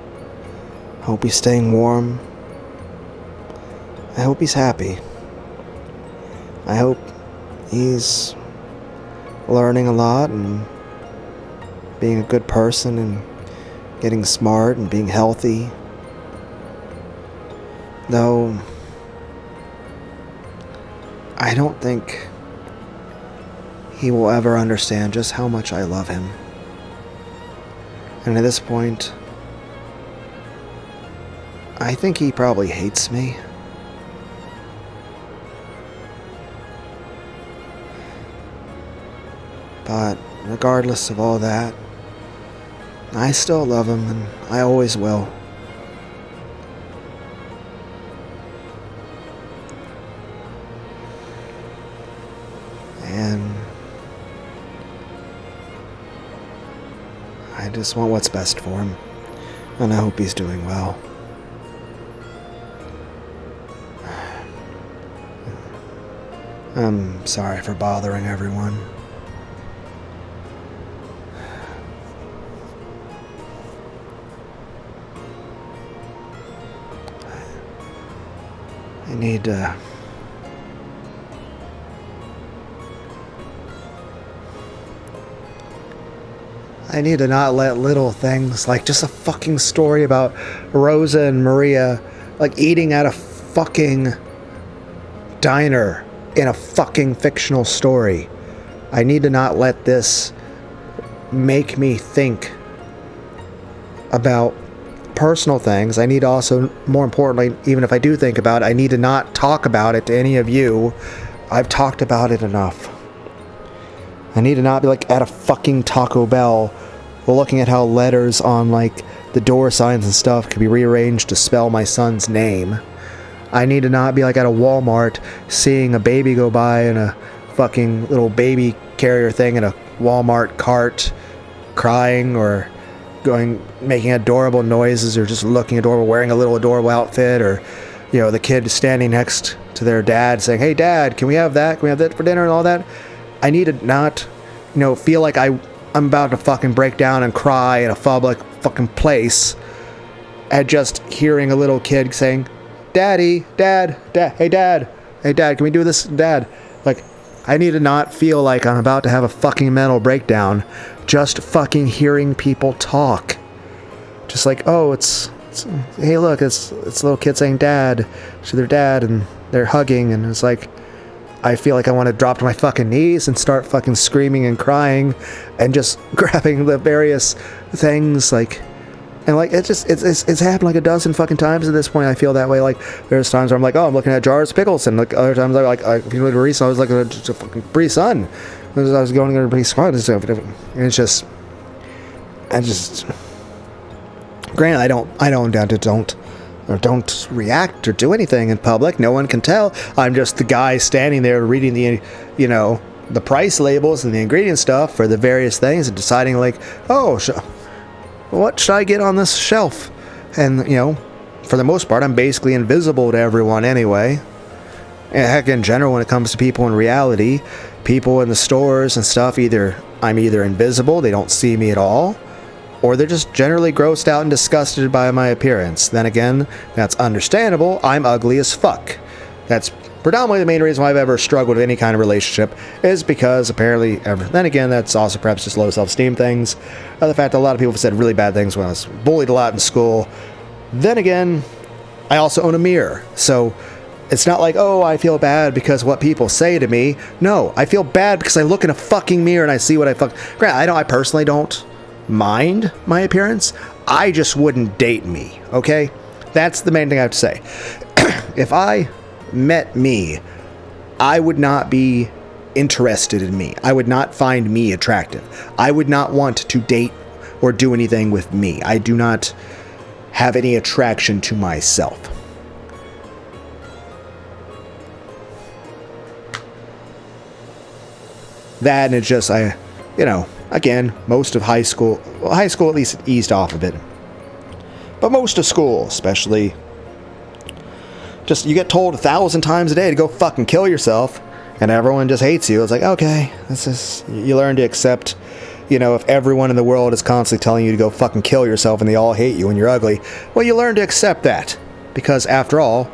I hope he's staying warm. I hope he's happy. I hope he's learning a lot and being a good person and getting smart and being healthy. Though, I don't think he will ever understand just how much I love him. And at this point, I think he probably hates me. But regardless of all that, I still love him, and I always will. And I just want what's best for him, and I hope he's doing well. I'm sorry for bothering everyone. I need to... I need to not let little things, like just a fucking story about Rosa and Maria, like eating at a fucking diner in a fucking fictional story. I need to not let this make me think about personal things. I need to also, more importantly, even if I do think about it, I need to not talk about it to any of you. I've talked about it enough. I need to not be like at a fucking Taco Bell looking at how letters on like the door signs and stuff could be rearranged to spell my son's name. I need to not be like at a Walmart seeing a baby go by in a fucking little baby carrier thing in a Walmart cart crying or making adorable noises or just looking adorable, wearing a little adorable outfit, or, you know, the kid standing next to their dad saying, "Hey dad, can we have that? Can we have that for dinner?" and all that. I need to not, you know, feel like I'm about to fucking break down and cry in a public fucking place at just hearing a little kid saying, "Daddy, dad, hey dad, can we do this, dad?" Like, I need to not feel like I'm about to have a fucking mental breakdown just fucking hearing people talk. Just like, oh, hey look, it's a little kid saying dad to their dad and they're hugging, and it's like, I feel like I want to drop to my fucking knees and start fucking screaming and crying and just grabbing the various things, like, and like it's happened like a dozen fucking times at this point. I feel that way. Like, there's times where I'm like, oh, I'm looking at jars of pickles, and like other times recently I was looking at a fucking Capri Sun. I was going to Capri Sun and stuff, and it's just, granted, I don't react or do anything in public. No one can tell. I'm just the guy standing there reading the, you know, the price labels and the ingredient stuff for the various things and deciding like, oh, what should I get on this shelf? And, you know, for the most part, I'm basically invisible to everyone anyway. And heck, in general, when it comes to people in reality, people in the stores and stuff, I'm either invisible, they don't see me at all, or they're just generally grossed out and disgusted by my appearance. Then again, that's understandable. I'm ugly as fuck. That's predominantly the main reason why I've ever struggled with any kind of relationship, is because apparently, then again, that's also perhaps just low self-esteem things. The fact that a lot of people have said really bad things when I was bullied a lot in school. Then again, I also own a mirror. So it's not like, oh, I feel bad because what people say to me. No, I feel bad because I look in a fucking mirror and I see what I personally don't mind my appearance. I just wouldn't date me, okay? That's the main thing I have to say. If I met me, I would not be interested in me. I would not find me attractive. I would not want to date or do anything with me. I do not have any attraction to myself. That, and it's just, again, most of high school at least it eased off a bit. But most of school, especially, just, you get told 1,000 times a day to go fucking kill yourself, and everyone just hates you. It's like, okay, you learn to accept, if everyone in the world is constantly telling you to go fucking kill yourself and they all hate you and you're ugly, well, you learn to accept that. Because after all,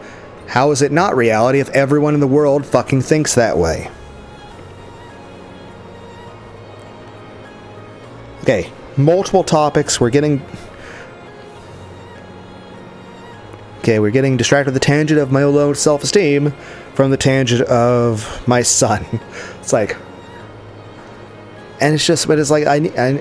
how is it not reality if everyone in the world fucking thinks that way? Okay, multiple topics. We're getting distracted with the tangent of my own low self-esteem from the tangent of my son. It's like, and it's just, but it's like, and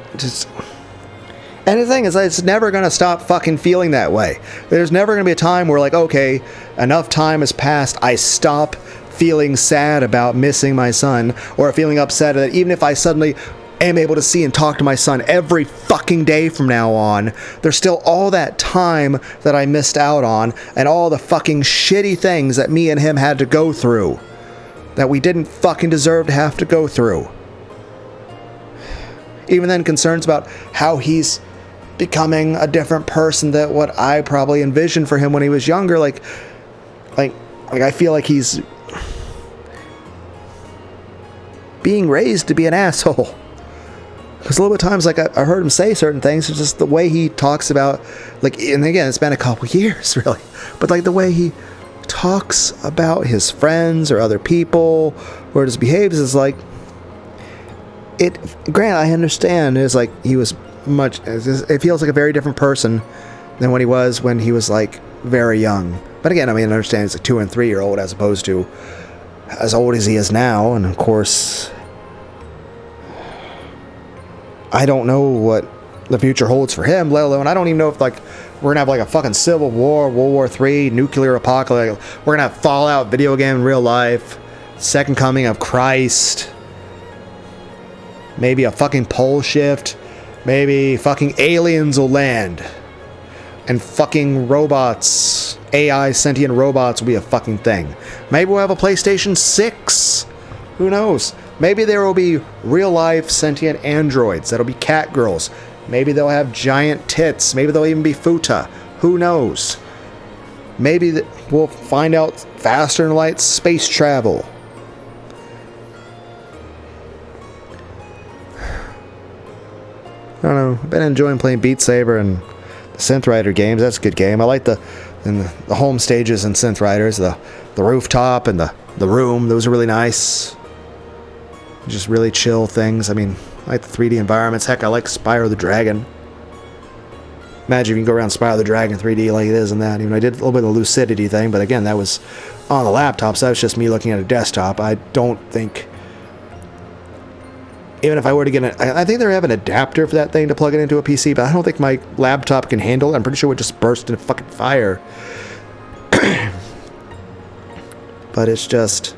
the thing is, it's never going to stop fucking feeling that way. There's never going to be a time where, like, okay, enough time has passed, I stop feeling sad about missing my son, or feeling upset that even if I suddenly am able to see and talk to my son every fucking day from now on, there's still all that time that I missed out on, and all the fucking shitty things that me and him had to go through that we didn't fucking deserve to have to go through. Even then, concerns about how he's becoming a different person than what I probably envisioned for him when he was younger. Like I feel like he's being raised to be an asshole. Because a little bit of times, like, I heard him say certain things, it's just the way he talks about, like, and again, it's been a couple years, really, but, like, the way he talks about his friends or other people, or just behaves is like, granted, I understand, it's like, he was it feels like a very different person than what he was when he was, like, very young. But again, I mean, I understand he's a 2 and 3 year old as opposed to as old as he is now, and of course, I don't know what the future holds for him, let alone, I don't even know if, like, we're gonna have, like, a fucking civil war, World War III, nuclear apocalypse, we're gonna have Fallout video game in real life, second coming of Christ, maybe a fucking pole shift, maybe fucking aliens will land, and fucking robots, AI sentient robots will be a fucking thing. Maybe we'll have a PlayStation 6, who knows? Maybe there will be real-life sentient androids that'll be cat girls. Maybe they'll have giant tits. Maybe they'll even be futa. Who knows? Maybe we'll find out faster than light space travel. I don't know. I've been enjoying playing Beat Saber and the Synth Rider games. That's a good game. I like the home stages in Synth Riders. The rooftop and the room. Those are really nice. Just really chill things. I mean, I like the 3D environments. Heck, I like Spyro the Dragon. Imagine if you can go around Spyro the Dragon 3D like it is and that. Even I did a little bit of the lucidity thing, but again, that was on the laptop, so that was just me looking at a desktop. I don't think... Even if I were to get I think they have an adapter for that thing to plug it into a PC, but I don't think my laptop can handle it. I'm pretty sure it would just burst into fucking fire. But it's just...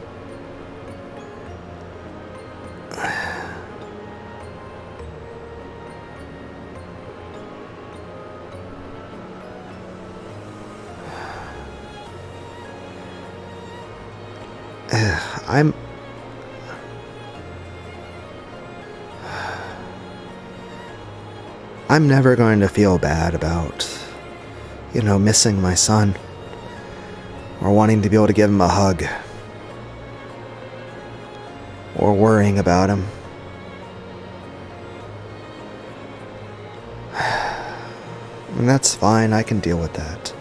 I'm never going to feel bad about, you know, missing my son or wanting to be able to give him a hug or worrying about him. And that's fine, I can deal with that.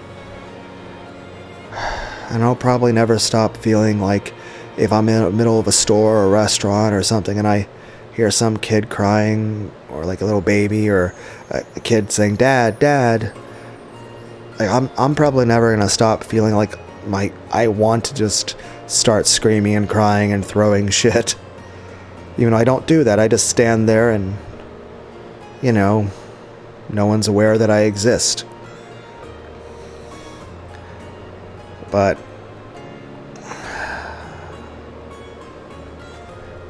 And I'll probably never stop feeling like if I'm in the middle of a store or a restaurant or something and I hear some kid crying or like a little baby or a kid saying, Dad, Dad. Like I'm probably never going to stop feeling like I want to just start screaming and crying and throwing shit. Even though I don't do that, I just stand there and, you know, no one's aware that I exist. But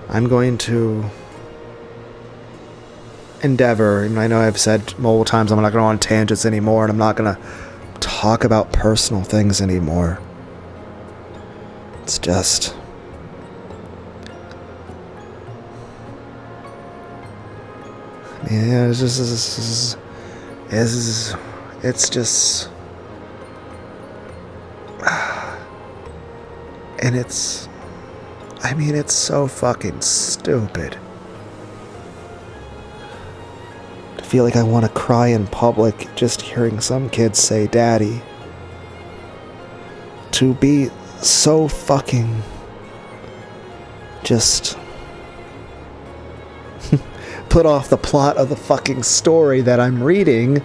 I'm going to endeavor, and I know I've said multiple times I'm not going to go on tangents anymore, and I'm not going to talk about personal things anymore. It's just... yeah, it's just... it's just... and it's... I mean, it's so fucking stupid. I feel like I want to cry in public just hearing some kids say daddy. To be so fucking... just... put off the plot of the fucking story that I'm reading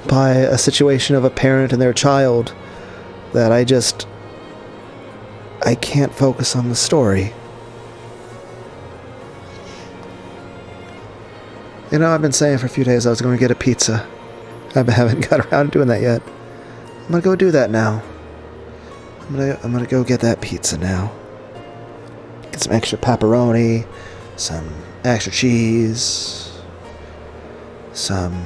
by a situation of a parent and their child that I can't focus on the story. You know, I've been saying for a few days I was going to get a pizza. I haven't got around to doing that yet. I'm going to go do that now. I'm going to go get that pizza now. Get some extra pepperoni, some extra cheese, some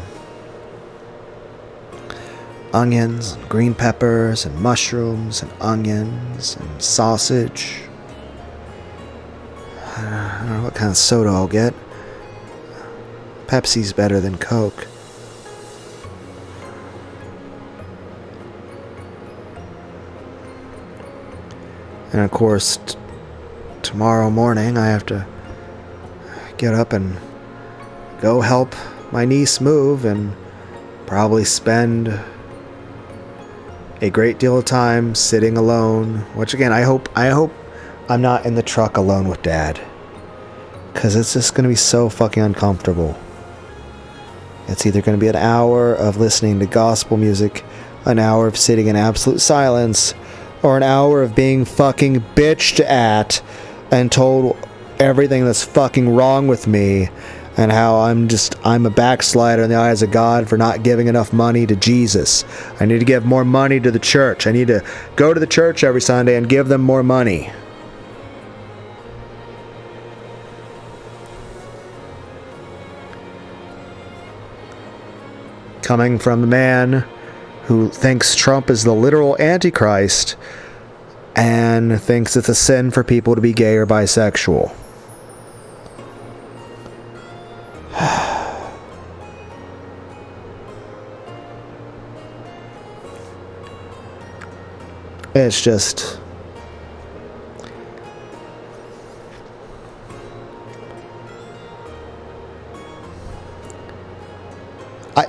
onions, and green peppers, and mushrooms, and onions, and sausage. I don't know what kind of soda I'll get. Pepsi's better than Coke. And of course, tomorrow morning I have to get up and go help my niece move and probably spend a great deal of time sitting alone, which again, I hope I'm not in the truck alone with Dad, because it's just going to be so fucking uncomfortable. It's either going to be an hour of listening to gospel music, an hour of sitting in absolute silence, or an hour of being fucking bitched at and told everything that's fucking wrong with me and how I'm a backslider in the eyes of God for not giving enough money to Jesus. I need to give more money to the church. I need to go to the church every Sunday and give them more money. Coming from a man who thinks Trump is the literal Antichrist and thinks it's a sin for people to be gay or bisexual. It's just...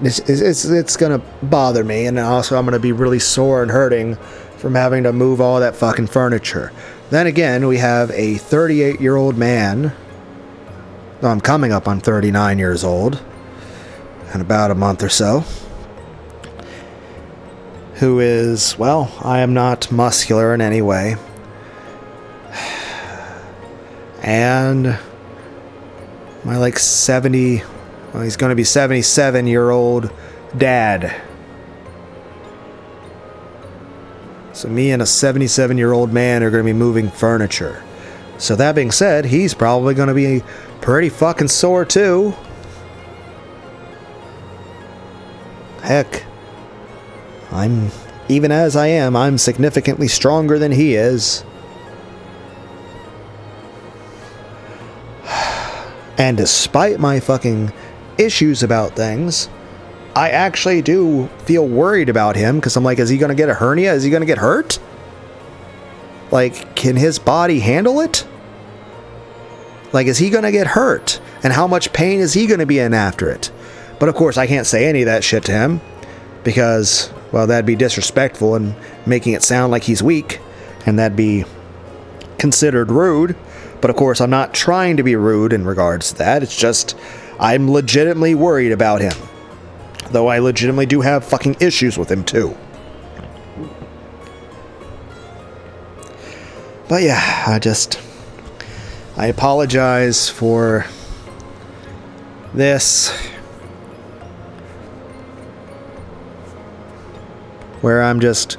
It's going to bother me, and also I'm going to be really sore and hurting from having to move all that fucking furniture. Then again, we have a 38-year-old man. Well, I'm coming up on 39 years old in about a month or so, who is, well, I am not muscular in any way. And my like 70, well, he's going to be 77-year-old dad. So me and a 77-year-old man are going to be moving furniture. So that being said, he's probably going to be pretty fucking sore too. Heck, even as I am, I'm significantly stronger than he is. And despite my fucking issues about things, I actually do feel worried about him, because I'm like, is he going to get a hernia? Is he going to get hurt? Like, can his body handle it? Like, is he going to get hurt? And how much pain is he going to be in after it? But of course, I can't say any of that shit to him, because, well, that'd be disrespectful and making it sound like he's weak, and that'd be considered rude. But of course, I'm not trying to be rude in regards to that. It's just, I'm legitimately worried about him. Though I legitimately do have fucking issues with him too. But yeah, I apologize for this. Where I'm just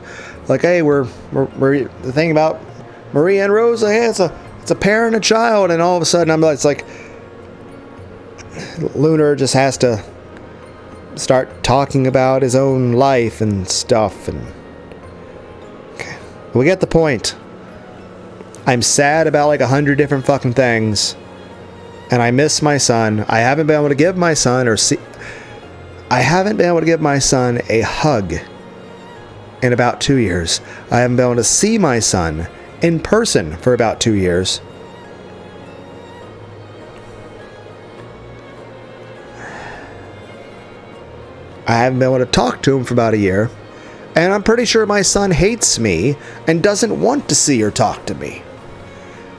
like, hey, we're the thing about Maria and Rosa, hey, it's a parent and a child, and all of a sudden it's like Lunar just has to start talking about his own life and stuff, and okay, we get the point. I'm sad about like 100 different fucking things, and I miss my son. I haven't been able to give my son a hug in about 2 years. I haven't been able to see my son in person for about 2 years. I haven't been able to talk to him for about a year. And I'm pretty sure my son hates me and doesn't want to see or talk to me.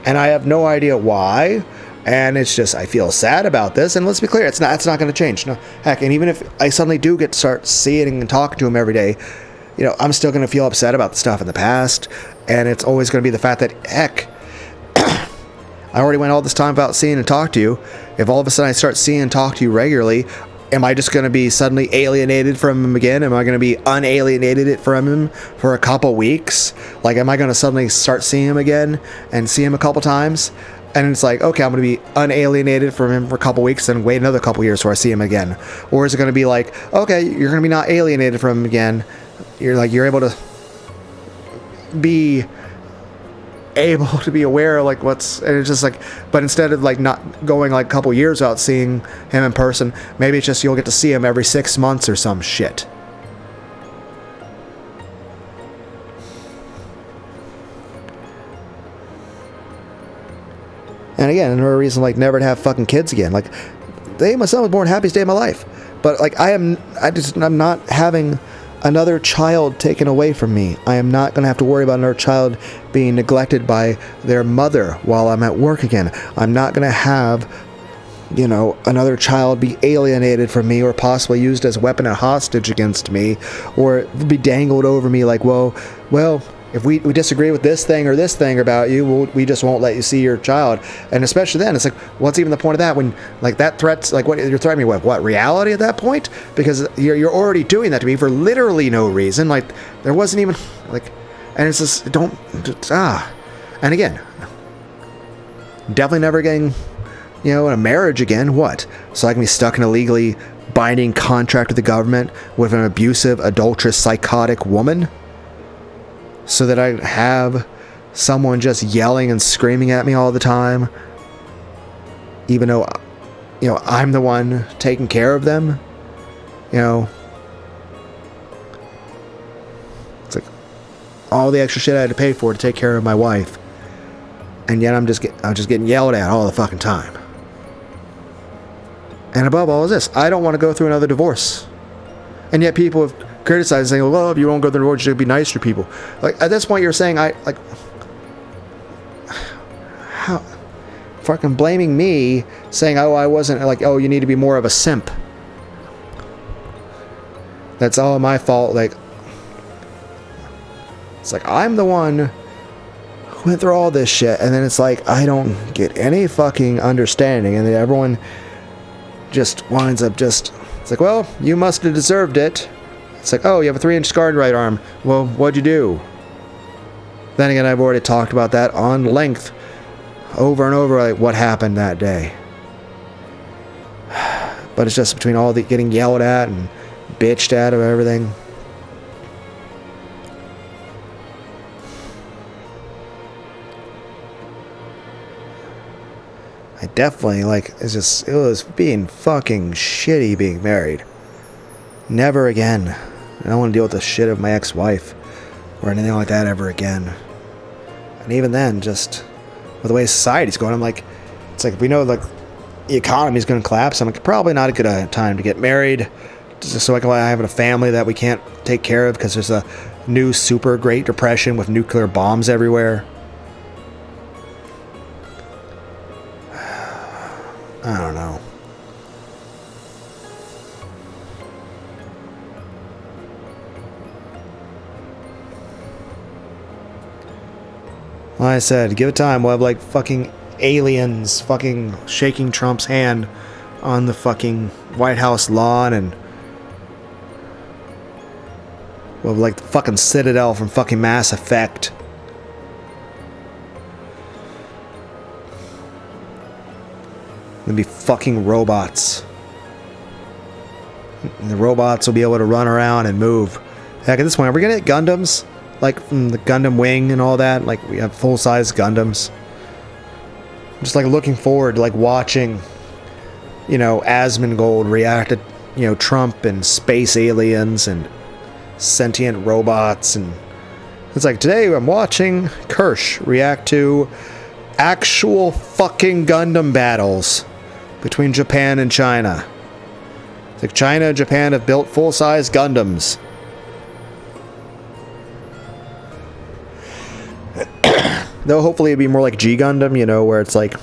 And I have no idea why. And it's just, I feel sad about this. And let's be clear, it's not going to change. No, heck, and even if I suddenly do get to start seeing and talking to him every day, you know, I'm still going to feel upset about the stuff in the past. And it's always going to be the fact that, heck, I already went all this time about seeing and talk to you. If all of a sudden I start seeing and talk to you regularly, am I just going to be suddenly alienated from him again? Am I going to be unalienated from him for a couple weeks? Like, am I going to suddenly start seeing him again and see him a couple times? And it's like, okay, I'm going to be unalienated from him for a couple weeks and wait another couple years before I see him again. Or is it going to be like, okay, you're going to be not alienated from him again. You're able to be aware of like what's, and it's just like, but instead of like not going like a couple years without seeing him in person, maybe it's just you'll get to see him every 6 months or some shit. And again, another reason, like, never to have fucking kids again. Like, the day my son was born, happiest day of my life. But, like, I'm not having another child taken away from me. I am not going to have to worry about another child being neglected by their mother while I'm at work again. I'm not going to have, you know, another child be alienated from me or possibly used as a weapon and hostage against me, or be dangled over me like, well, if we disagree with this thing or this thing about you, we just won't let you see your child. And especially then, it's like, what's even the point of that when, like, that threat's, like, what you're threatening me with? What, reality at that point? Because you're already doing that to me for literally no reason. Like, there wasn't even, like, and it's just, And again, definitely never getting, you know, in a marriage again. What? So I can be stuck in a legally binding contract with the government with an abusive, adulterous, psychotic woman? So that I have someone just yelling and screaming at me all the time, even though, you know, I'm the one taking care of them. You know, it's like all the extra shit I had to pay for to take care of my wife, and yet I'm just getting yelled at all the fucking time. And above all of this, I don't want to go through another divorce, and yet people have criticizing, saying, well, if you won't go to the divorce, you should be nice to people. Like, at this point, you're saying, how, fucking blaming me, saying, oh, I wasn't, like, oh, you need to be more of a simp. That's all my fault. Like, it's like, I'm the one who went through all this shit, and then it's like, I don't get any fucking understanding, and then everyone just winds up just, it's like, well, you must have deserved it. It's like, oh, you have a 3-inch scar in your right arm. Well, what'd you do? Then again, I've already talked about that on length over and over, like, what happened that day. But it's just between all the getting yelled at and bitched at of everything. I definitely, like, it was being fucking shitty being married. Never again. I don't want to deal with the shit of my ex-wife or anything like that ever again. And even then, just with the way society's going, I'm like, it's like, if we know, like, the economy's going to collapse, I'm like, probably not a good time to get married, just so I can have a family that we can't take care of because there's a new super Great Depression with nuclear bombs everywhere. I don't know. Like I said, give it time. We'll have, like, fucking aliens fucking shaking Trump's hand on the fucking White House lawn, and we'll have, like, the fucking Citadel from fucking Mass Effect. There'll be fucking robots. And the robots will be able to run around and move. Heck, at this point, are we gonna get Gundams? Like, from the Gundam Wing and all that? Like, we have full-size Gundams. I'm just, like, looking forward to, like, watching, you know, Asmongold react to, you know, Trump and space aliens and sentient robots. And it's like, today I'm watching Kirsch react to actual fucking Gundam battles between Japan and China. It's like China and Japan have built full-size Gundams. Though hopefully it'd be more like G Gundam, you know, where it's like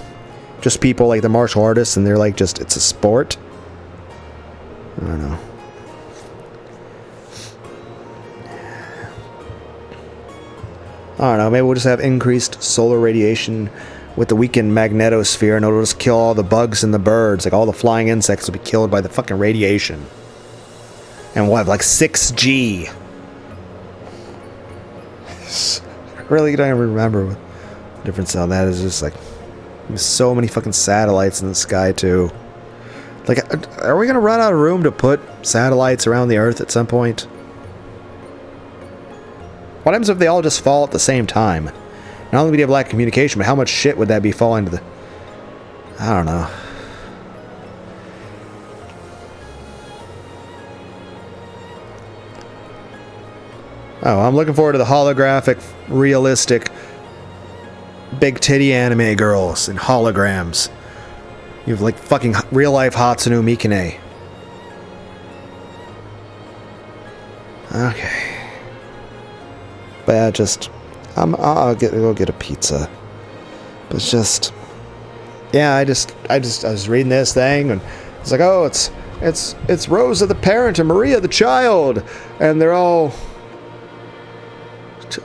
just people like the martial artists and they're like just, it's a sport. I don't know. I don't know, maybe we'll just have increased solar radiation with the weakened magnetosphere and it'll just kill all the bugs and the birds. Like all the flying insects will be killed by the fucking radiation. And we'll have like 6G. I really don't even remember what the difference on that is. Just like, there's so many fucking satellites in the sky too. Like, are we gonna run out of room to put satellites around the Earth at some point? What happens if they all just fall at the same time? Not only would you have lack of communication, but how much shit would that be falling to the... I don't know. Oh, I'm looking forward to the holographic, realistic big titty anime girls and holograms. You have like fucking real life Hatsune Miikine. Okay. But yeah, just I'll go get a pizza. But it's just, yeah, I was reading this thing and it's like, oh, it's Rosa the parent and Maria the child, and they're all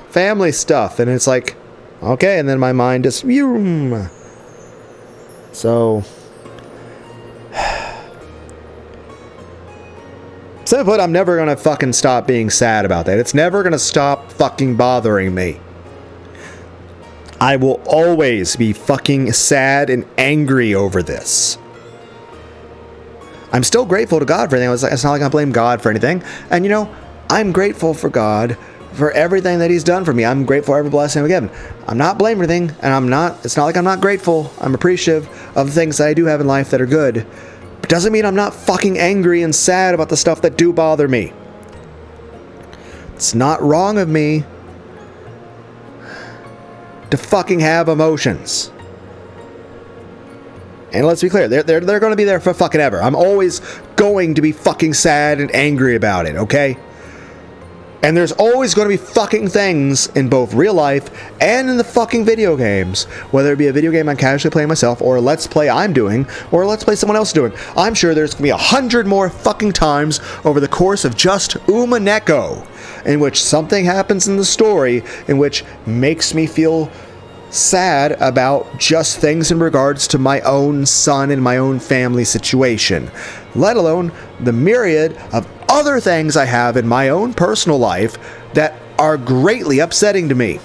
family stuff, and it's like, okay, and then my mind just so. Simply put, I'm never gonna fucking stop being sad about that. It's never gonna stop fucking bothering me. I will always be fucking sad and angry over this. I'm still grateful to God for everything. It's not like I blame God for anything. And you know, I'm grateful for God for everything that He's done for me. I'm grateful for every blessing I've given. I'm not blaming anything, and it's not like I'm not grateful. I'm appreciative of the things that I do have in life that are good. But doesn't mean I'm not fucking angry and sad about the stuff that do bother me. It's not wrong of me to fucking have emotions. And let's be clear, they're going to be there for fucking ever. I'm always going to be fucking sad and angry about it, okay? And there's always going to be fucking things in both real life and in the fucking video games, whether it be a video game I'm casually playing myself, or a Let's Play I'm doing, or a Let's Play someone else is doing. I'm sure there's going to be 100 more fucking times over the course of just umineko, in which something happens in the story in which makes me feel sad about just things in regards to my own son and my own family situation, let alone the myriad of other things I have in my own personal life that are greatly upsetting to me.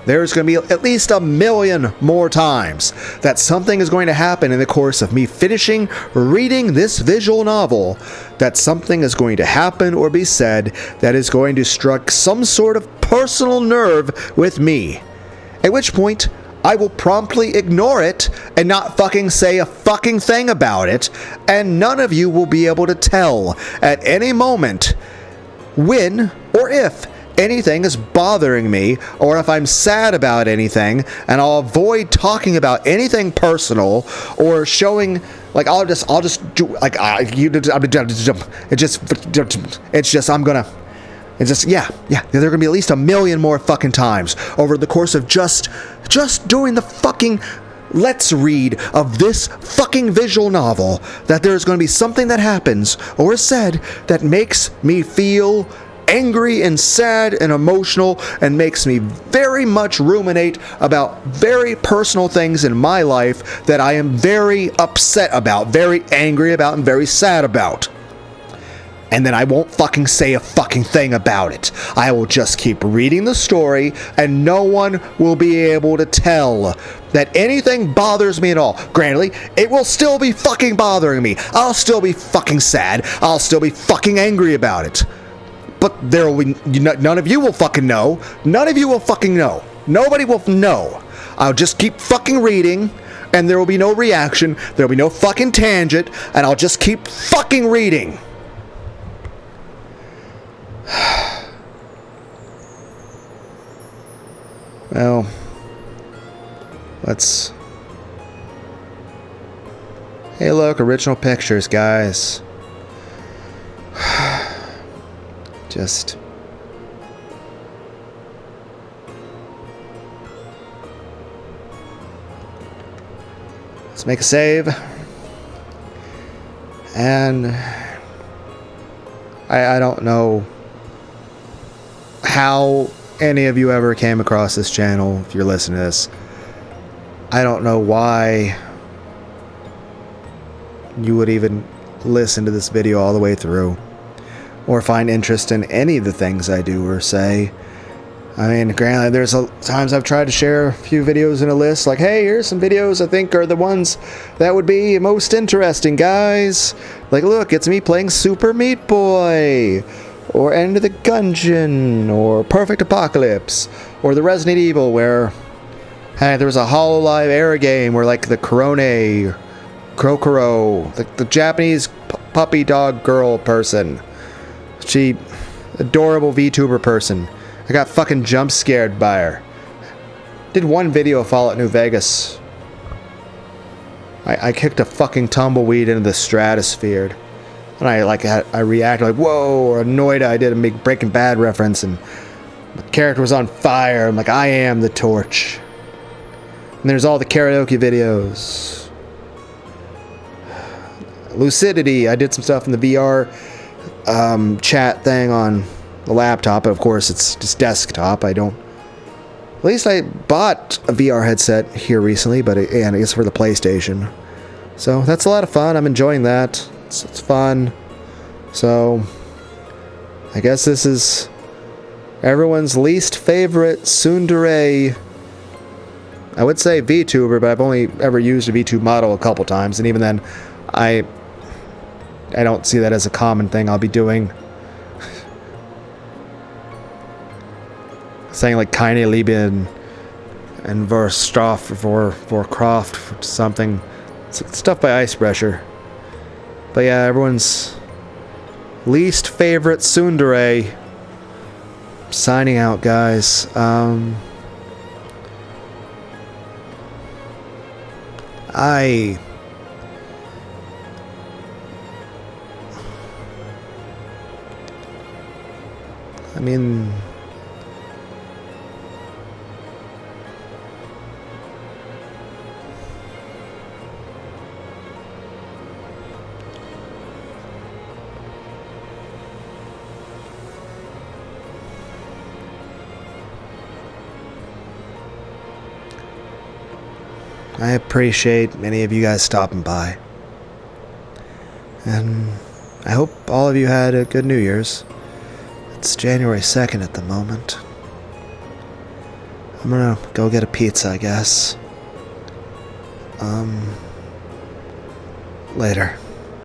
There's going to be at least 1 million more times that something is going to happen in the course of me finishing reading this visual novel, that something is going to happen or be said that is going to strike some sort of personal nerve with me. At which point, I will promptly ignore it and not fucking say a fucking thing about it, and none of you will be able to tell at any moment when or if anything is bothering me, or if I'm sad about anything, and I'll avoid talking about anything personal or showing, like, I'll just do, like, yeah, there are gonna be at least 1 million more fucking times over the course of just doing the fucking let's read of this fucking visual novel, that there's gonna be something that happens or is said that makes me feel angry and sad and emotional, and makes me very much ruminate about very personal things in my life that I am very upset about, very angry about, and very sad about. And then I won't fucking say a fucking thing about it. I will just keep reading the story, and no one will be able to tell that anything bothers me at all. Granted, it will still be fucking bothering me. I'll still be fucking sad. I'll still be fucking angry about it. But there will be, none of you will fucking know. None of you will fucking know. Nobody will know. I'll just keep fucking reading, and there will be no reaction. There will be no fucking tangent, and I'll just keep fucking reading. Well, let's... Hey look, original pictures, guys. Just... Let's make a save. And... I don't know how any of you ever came across this channel, if you're listening to this. I don't know why you would even listen to this video all the way through, or find interest in any of the things I do or say. I mean, granted, there's times I've tried to share a few videos in a list, like, hey, here's some videos I think are the ones that would be most interesting, guys. Like, look, it's me playing Super Meat Boy, or End of the Gungeon, or Perfect Apocalypse, or the Resident Evil, where, hey, there was a HoloLive era game where, like, the Krokoro, the Japanese puppy dog girl person, adorable VTuber person, I got fucking jump scared by her. Did one video of Fallout New Vegas. I kicked a fucking tumbleweed into the stratosphere. And I reacted like, whoa, or annoyed I did a big Breaking Bad reference, and the character was on fire. I'm like, I am the torch. And there's all the karaoke videos. Lucidity, I did some stuff in the VR chat thing on the laptop, but of course it's just desktop. At least I bought a VR headset here recently, but and I guess for the PlayStation. So that's a lot of fun. I'm enjoying that. It's fun. So I guess this is everyone's least favorite tsundere. I would say VTuber, but I've only ever used a VTube model a couple times, and even then, I don't see that as a common thing I'll be doing. Saying like keine Liebe and Verstoff for Croft something. It's stuff by Ice Pressure. But yeah, everyone's least favorite tsundere. Signing out, guys. I mean, I appreciate many of you guys stopping by. And I hope all of you had a good New Year's. It's January 2nd at the moment. I'm gonna go get a pizza, I guess. Later.